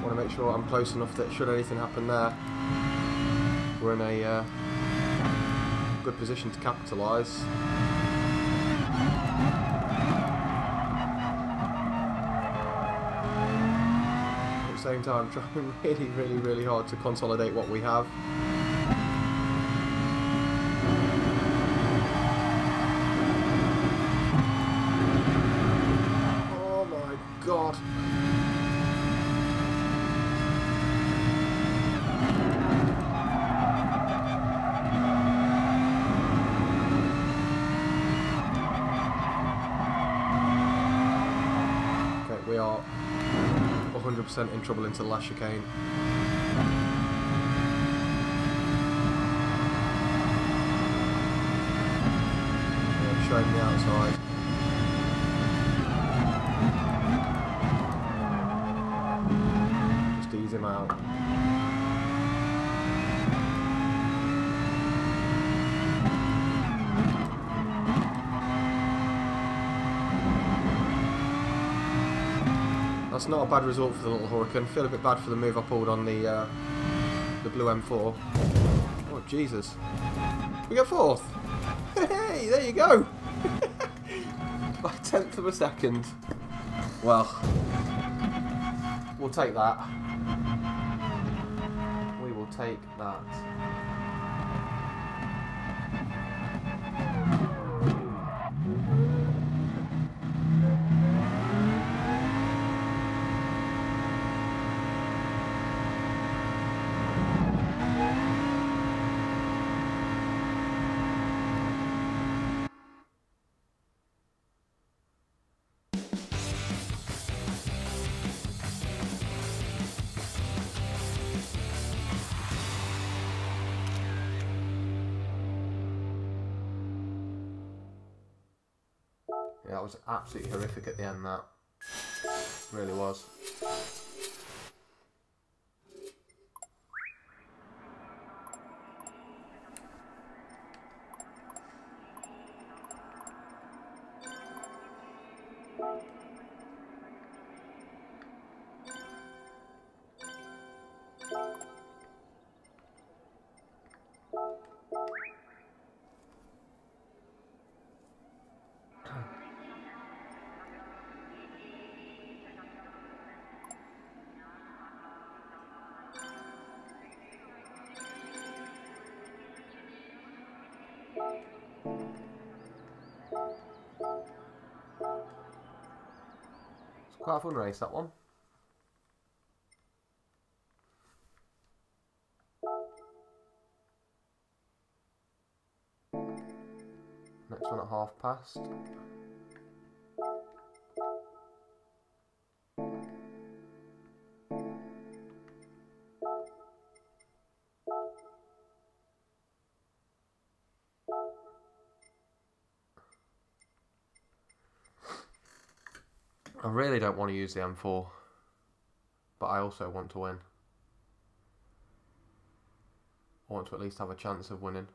A: Want to make sure I'm close enough that should anything happen there, we're in a good position to capitalise. At the same time, trying really hard to consolidate what we have. Oh my god. Okay, we are 100% in trouble into the last chicane. Yeah, showing the outside. Just ease him out.
B: That's not a bad result for the little Hurricane. Feel a bit bad for the move I pulled on the blue M4. Oh Jesus! We get 4th. Hey, there you go. By 1/10 of a second. Well, we'll take that. We will take that. Yeah, that was absolutely horrific at the end, that. Really was. It's quite a fun race, that one. Next one at 1/2 past. I really don't want to use the M4, but I also want to win. I want to at least have a chance of winning.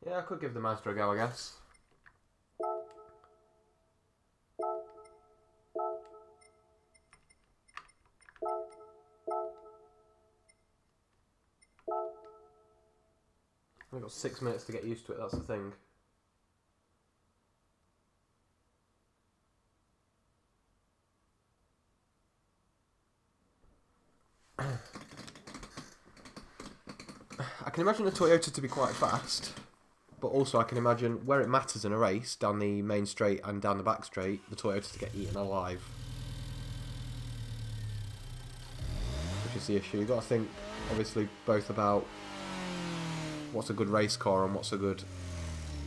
B: Yeah, I could give the Mazda a go, I guess. I've got 6 minutes to get used to it, that's the thing. I can imagine the Toyota to be quite fast, but also I can imagine where it matters in a race, down the main straight and down the back straight, the Toyota to get eaten alive. Which is the issue. You've got to think, obviously, both about what's a good race car and what's a good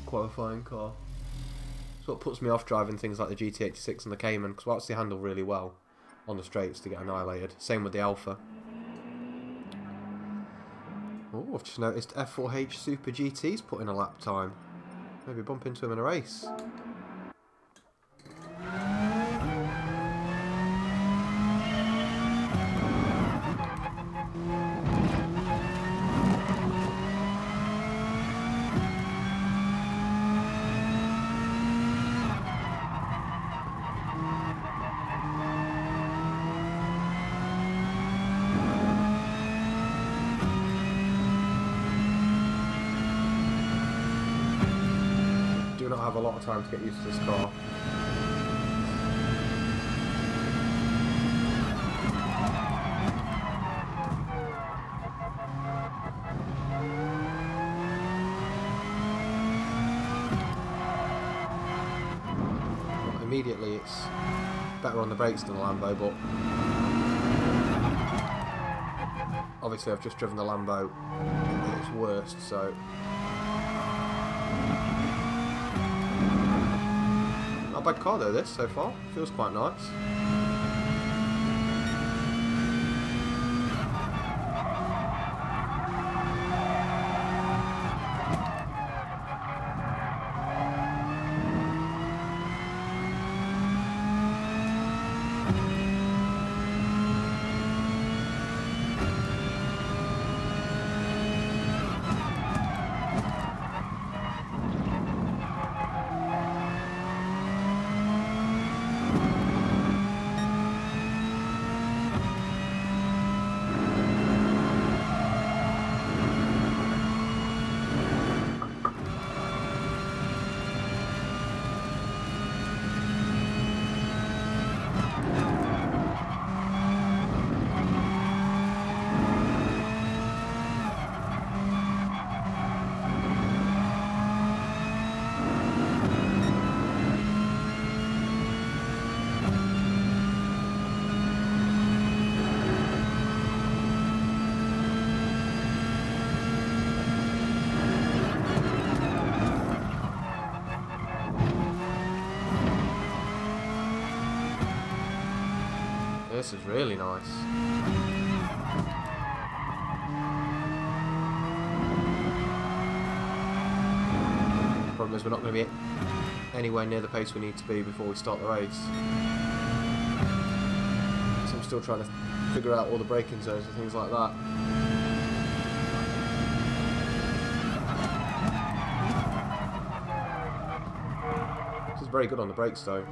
B: qualifying car. That's what puts me off driving things like the GT86 and the Cayman, because whilst they handle really well on the straights, to get annihilated. Same with the Alpha. Oh, I've just noticed F4H Super GT's put in a lap time. Maybe bump into him in a race. Do not have a lot of time to get used to this car. Well, immediately it's better on the brakes than the Lambo, but obviously I've just driven the Lambo at its worst, so bad car though, this, so far. Feels quite nice. This is really nice. Problem is we're not going to be anywhere near the pace we need to be before we start the race. So I'm still trying to figure out all the braking zones and things like that. This is very good on the brakes though.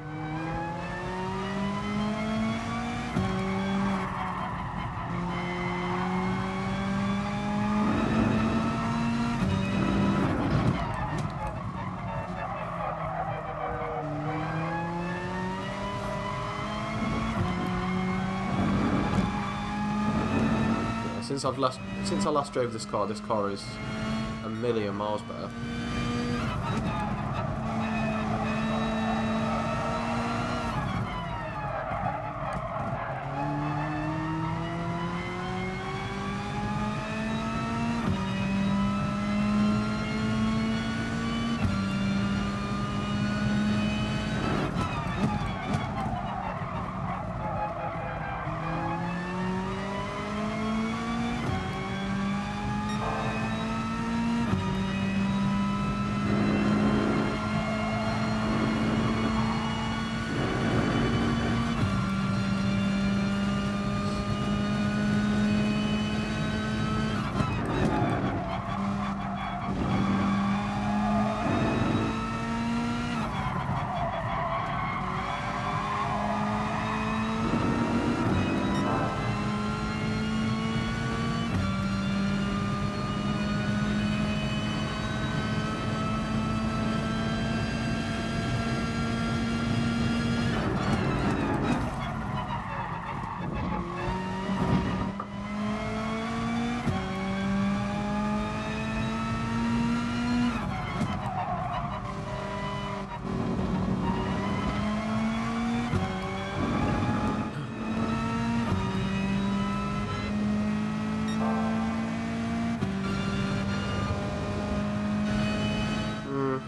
B: Since I last drove this car is a million miles better.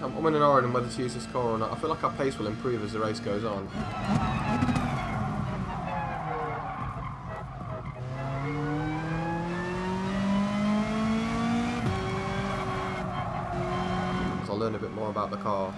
B: I'm in an iron on whether to use this car or not. I feel like our pace will improve as the race goes on. As I'll learn a bit more about the car.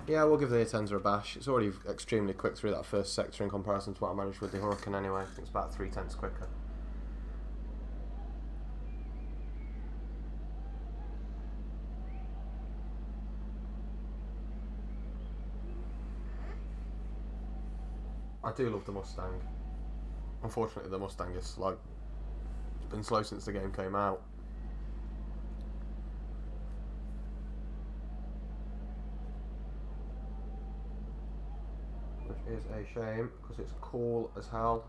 B: Yeah, we'll give the A10s a bash. It's already extremely quick through that first sector in comparison to what I managed with the Huracan anyway. I think it's about 3/10 quicker. I do love the Mustang. Unfortunately, the Mustang is slow. It's been slow since the game came out. Which is a shame, because it's cool as hell.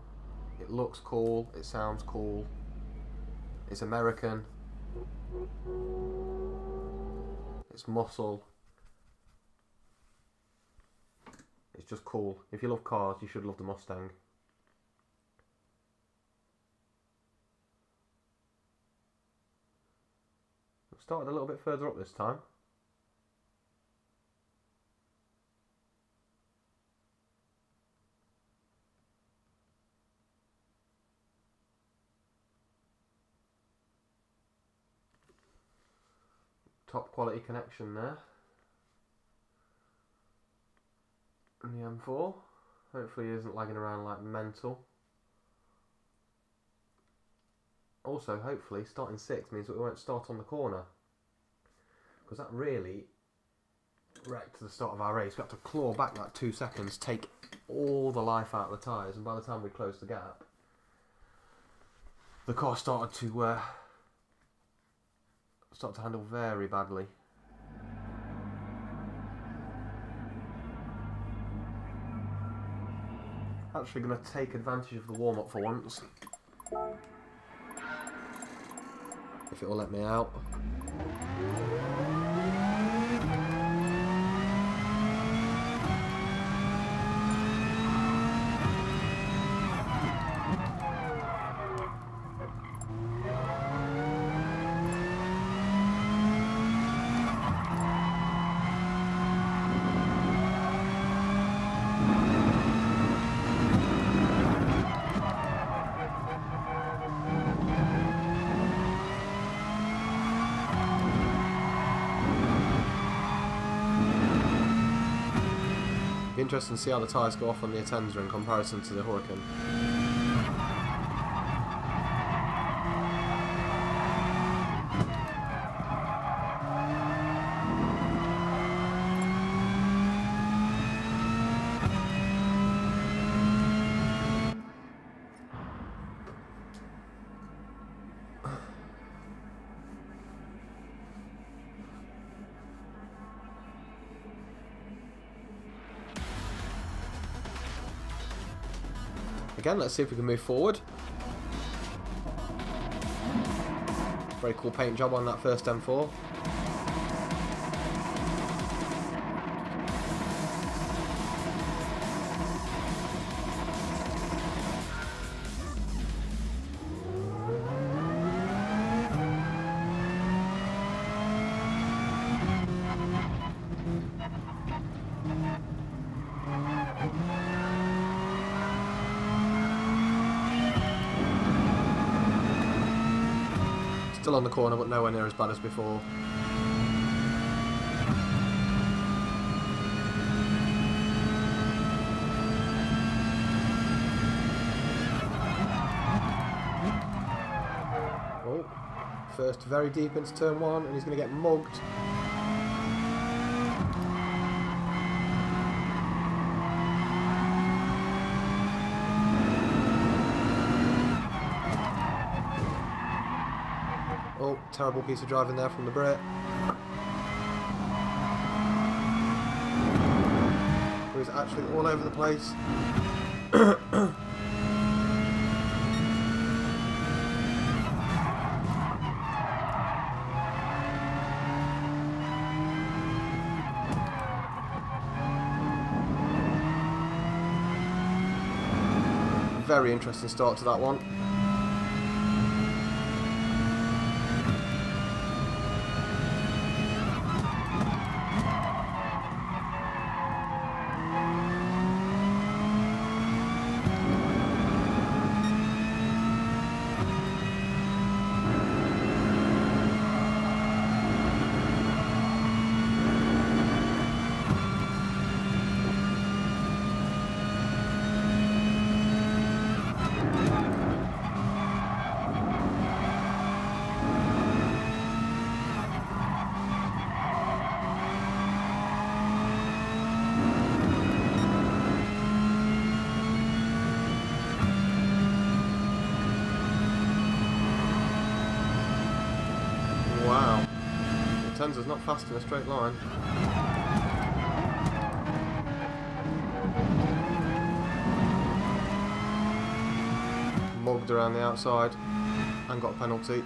A: It looks cool, it sounds cool. It's American. It's muscle. It's just cool. If you love cars, you should love the Mustang. I've started a little bit further up this time. Top quality connection there. And the M4. Hopefully he isn't lagging around like mental. Also, hopefully, starting 6th means that we won't start on the corner. Because that really wrecked the start of our race. We had to claw back like 2 seconds, take all the life out of the tyres, and by the time we closed the gap, the car started to handle very badly. Actually going to take advantage of the warm-up for once. If it will let me out. Be interesting to see how the tyres go off on the Atenza in comparison to the Huracan. Again, let's see if we can move forward. Very cool paint job on that first M4. Still on the corner, but nowhere near as bad as before. Oh, first very deep into turn 1, and he's going to get mugged. Oh, terrible piece of driving there from the Brit. He was actually all over the place. Very interesting start to that one. Wow, the Tenza's not fast in a straight line.
B: tugged around the outside and got a penalty.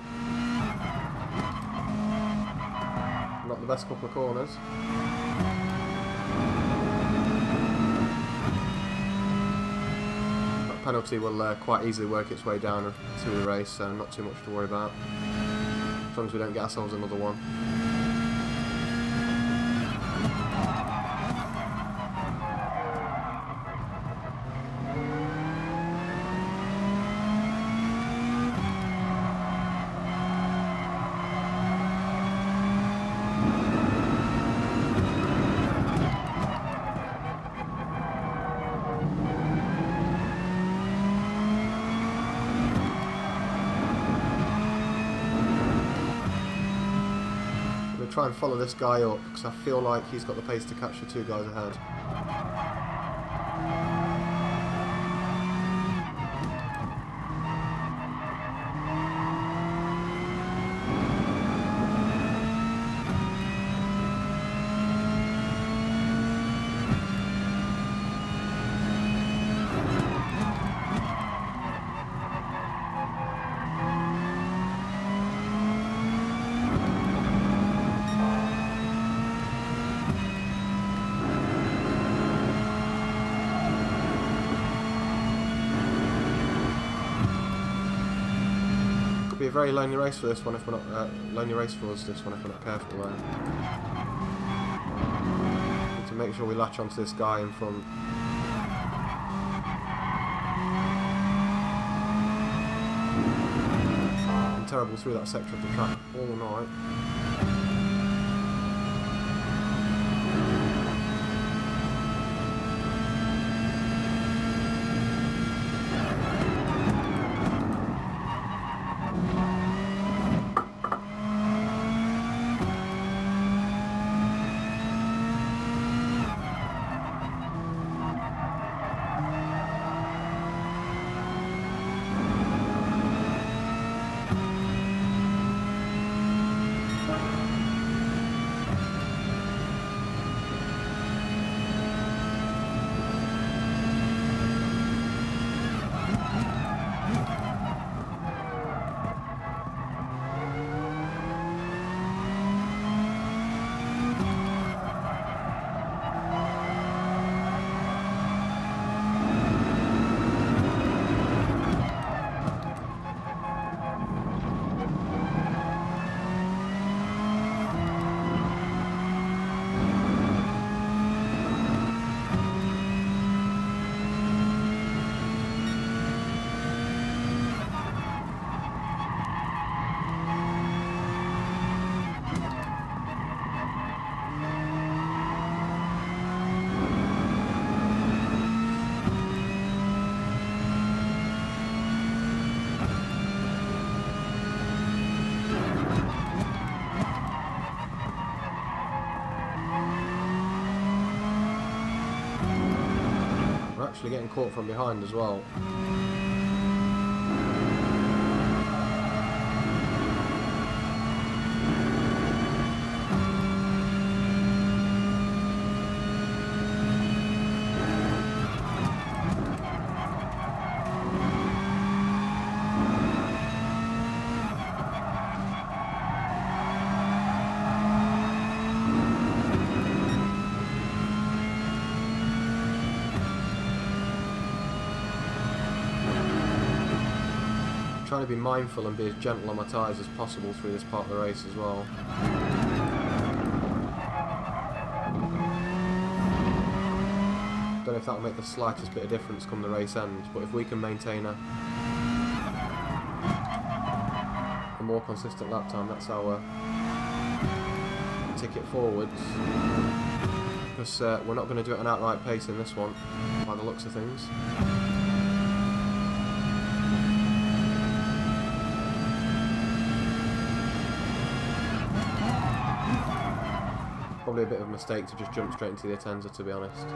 B: Not the best couple of corners. That penalty will quite easily work its way down through the race, so not too much to worry about. As long as we don't get ourselves another one. Try and follow this guy up because I feel like he's got the pace to catch the two guys ahead. Be a very lonely race for this one if we're not lonely race for us this one if we're not careful though. Need to make sure we latch onto this guy in front. Been terrible through that sector of the track all night. Actually getting caught from behind as well. Trying to be mindful and be as gentle on my tyres as possible through this part of the race as well. Don't know if that will make the slightest bit of difference come the race ends, but if we can maintain a more consistent lap time, that's our ticket forwards. Because we're not going to do it at an outright pace in this one, by the looks of things. Probably a bit of a mistake to just jump straight into the Atenza, to be honest.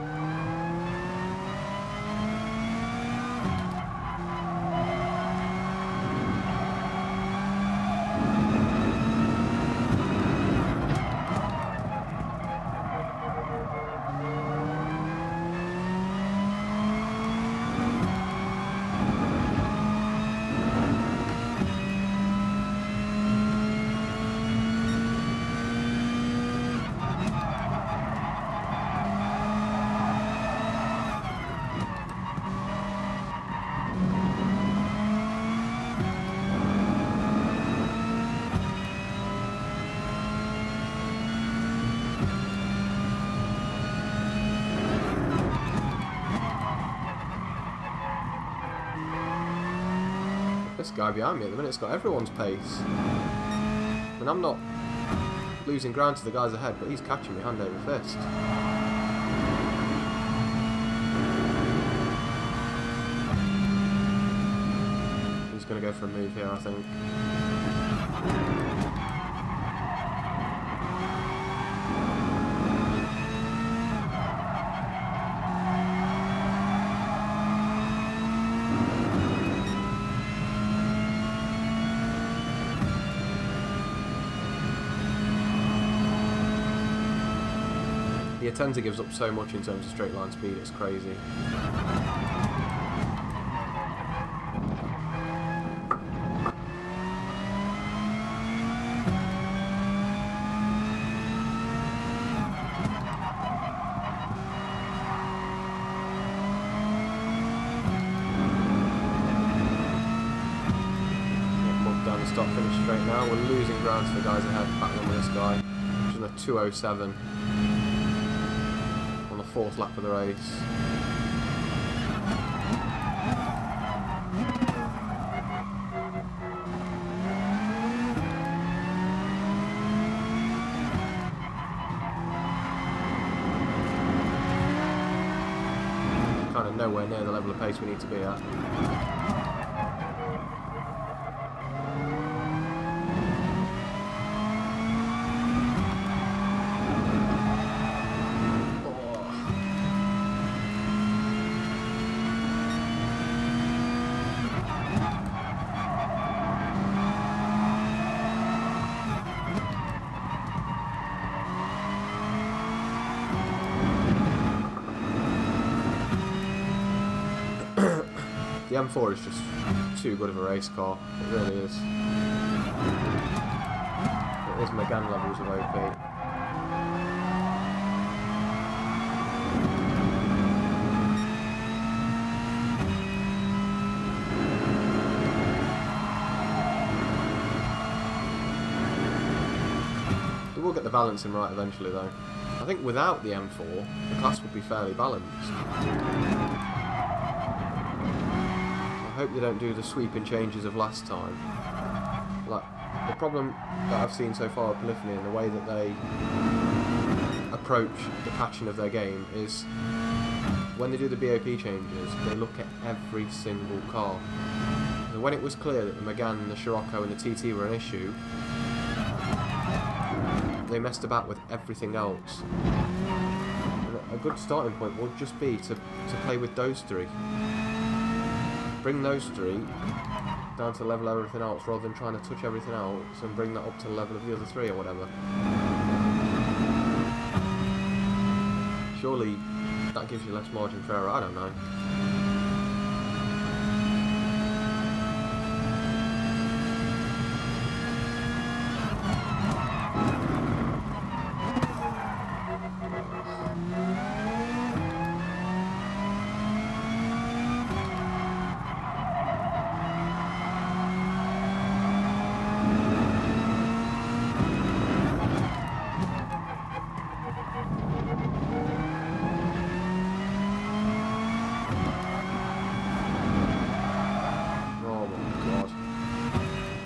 B: This guy behind me at the minute's got everyone's pace. I mean, I'm not losing ground to the guys ahead, but he's catching me hand over fist. He's going to go for a move here, I think. The Atenza gives up so much in terms of straight line speed, it's crazy. Down the stop finish straight now. We're losing ground to the guys ahead, battling with this guy, which is a 2:07 on the 4th lap of the race. Kind of nowhere near the level of pace we need to be at. The M4 is just too good of a race car, it really is. It is Megane levels of OP. It will get the balancing right eventually though. I think without the M4, the class would be fairly balanced. I hope they don't do the sweeping changes of last time. Like, the problem that I've seen so far with Polyphony and the way that they approach the patching of their game is when they do the BOP changes, they look at every single car. So when it was clear that the Megane, the Scirocco and the TT were an issue, they messed about with everything else. And a good starting point would just be to play with those three. Bring those three down to the level of everything else rather than trying to touch everything else and bring that up to the level of the other three or whatever. Surely that gives you less margin for error, I don't know.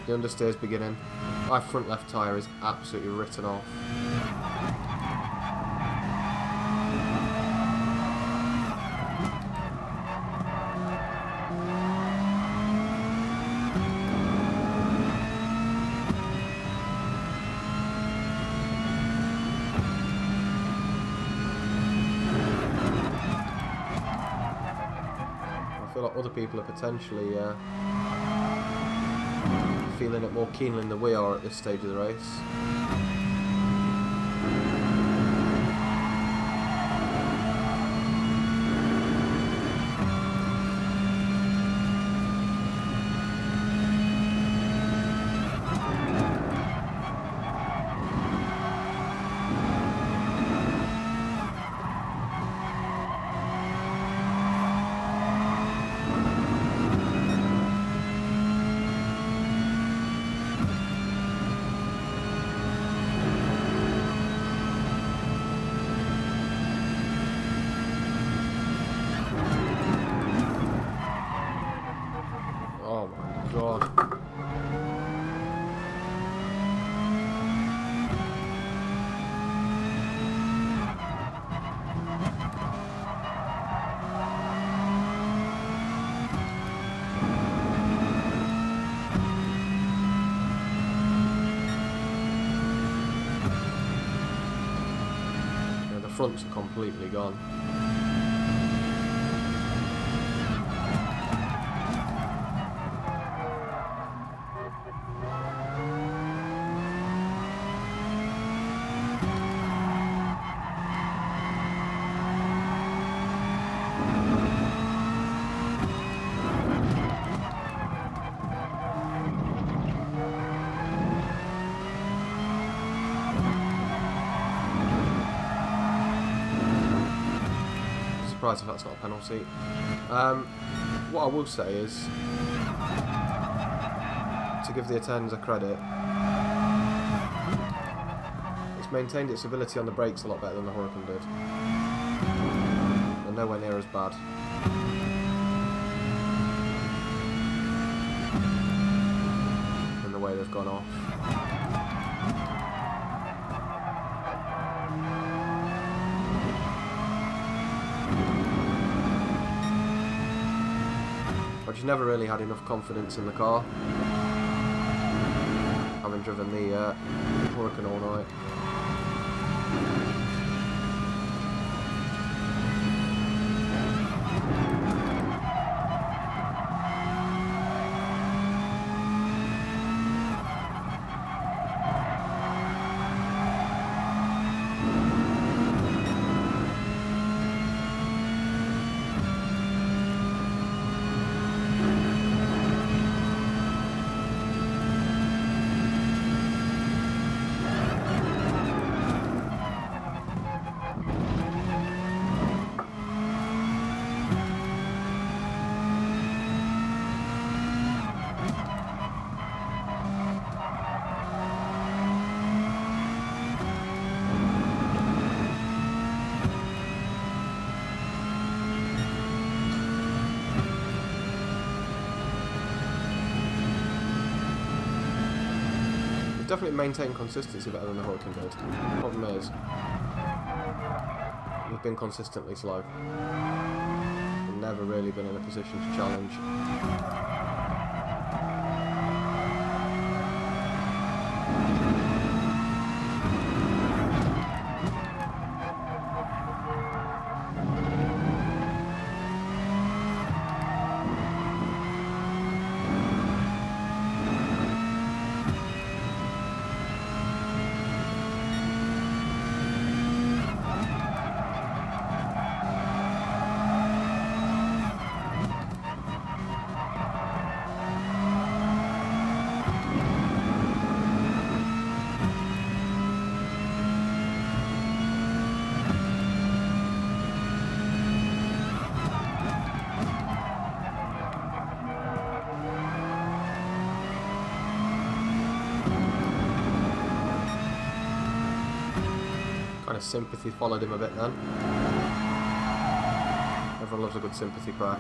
B: The understeer's beginning. My front left tyre is absolutely written off. I feel like other people are potentially feeling it more keenly than we are at this stage of the race. fronts are completely gone. Surprised if that's not a penalty. What I will say is, to give the Atenza credit, it's maintained its ability on the brakes a lot better than the Huracan did. They're nowhere near as bad. In the way they've gone off. I just never really had enough confidence in the car, having driven the Huracan all night. Definitely maintain consistency better than the Huracan did. The problem is, we've been consistently slow. We've never really been in a position to challenge. Sympathy followed him a bit then. Everyone loves a good sympathy crash.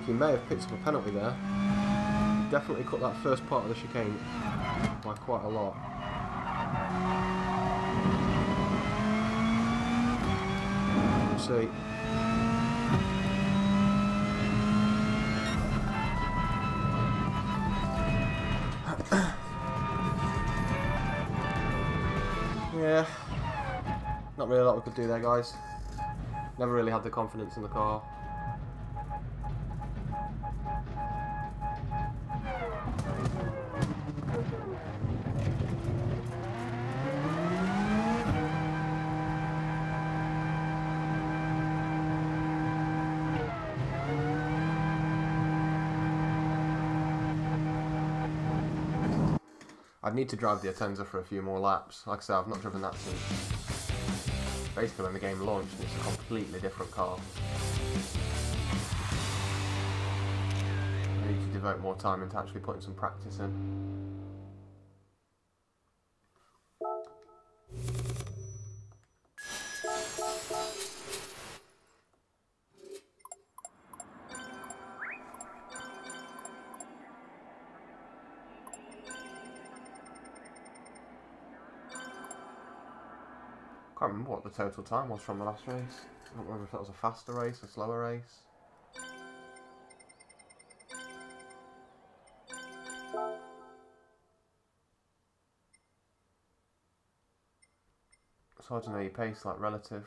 B: He may have picked up a penalty there. He definitely cut that first part of the chicane by quite a lot. Let's see. Yeah, not really a lot we could do there, guys. Never really had the confidence in the car. I'd need to drive the Atenza for a few more laps. Like I said, I've not driven that since basically when the game launched. It's a completely different car. I need to devote more time into actually putting some practice in. Can't remember what the total time was from the last race. I don't remember if that was a faster race, a slower race. It's hard to know your pace, like relative.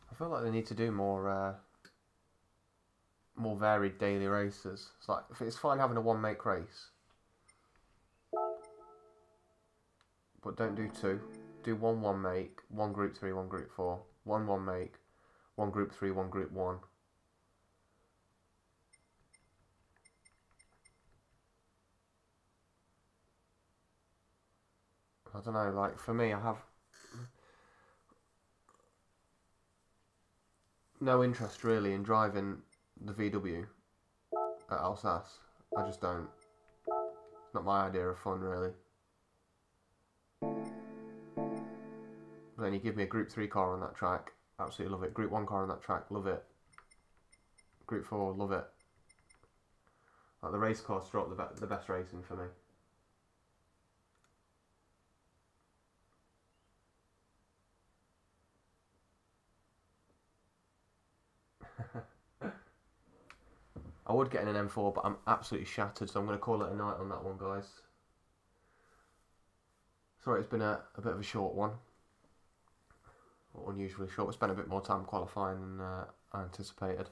B: I feel like they need to do more more varied daily races. It's like, if it's fine having a one make race, but don't do two. Do one make, one group 3, one group 4, one make, one group 3, one group 1. I don't know, like for me, I have no interest really in driving the VW at Alsace. I just don't. It's not my idea of fun really. But then you give me a Group 3 car on that track, absolutely love it. Group 1 car on that track, love it. Group 4, love it. Like the race cars drop the best racing for me. I would get in an M4, but I'm absolutely shattered, so I'm going to call it a night on that one, guys. Sorry, it's been a bit of a short one. Or unusually short. We spent a bit more time qualifying than I anticipated.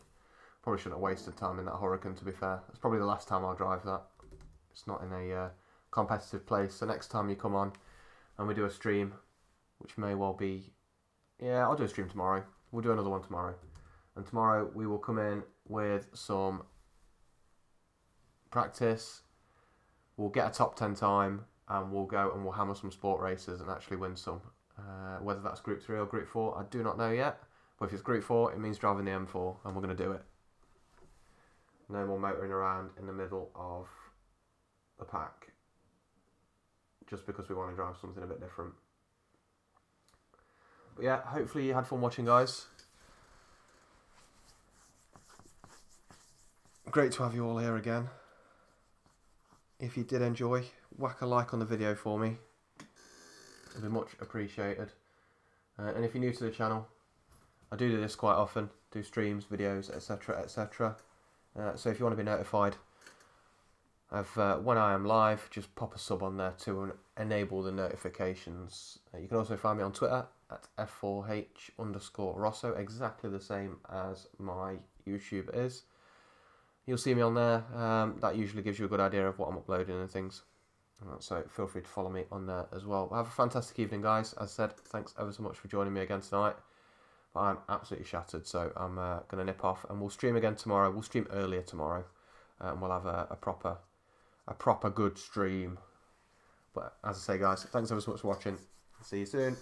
B: Probably shouldn't have wasted time in that Huracan, to be fair. It's probably the last time I'll drive that. It's not in a competitive place. So next time you come on and we do a stream, which may well be... Yeah, I'll do a stream tomorrow. We'll do another one tomorrow. And tomorrow we will come in with some practice. We'll get a top 10 time and we'll go and we'll hammer some sport races and actually win some. Whether that's Group 3 or Group 4, I do not know yet. But if it's Group 4, it means driving the M4 and we're going to do it. No more motoring around in the middle of the pack. Just because we want to drive something a bit different. But yeah, hopefully you had fun watching, guys. Great to have you all here again. If you did enjoy, whack a like on the video for me. It'd be much appreciated. And if you're new to the channel, I do this quite often. Do streams, videos, etc, etc. So if you want to be notified of when I am live, just pop a sub on there to enable the notifications. You can also find me on Twitter at F4H_Rosso, exactly the same as my YouTube is. You'll see me on there. That usually gives you a good idea of what I'm uploading and things. So feel free to follow me on there as well. Have a fantastic evening, guys. As I said, thanks ever so much for joining me again tonight. But I'm absolutely shattered, so I'm going to nip off. And we'll stream again tomorrow. We'll stream earlier tomorrow. And we'll have a proper good stream. But as I say, guys, thanks ever so much for watching. See you soon.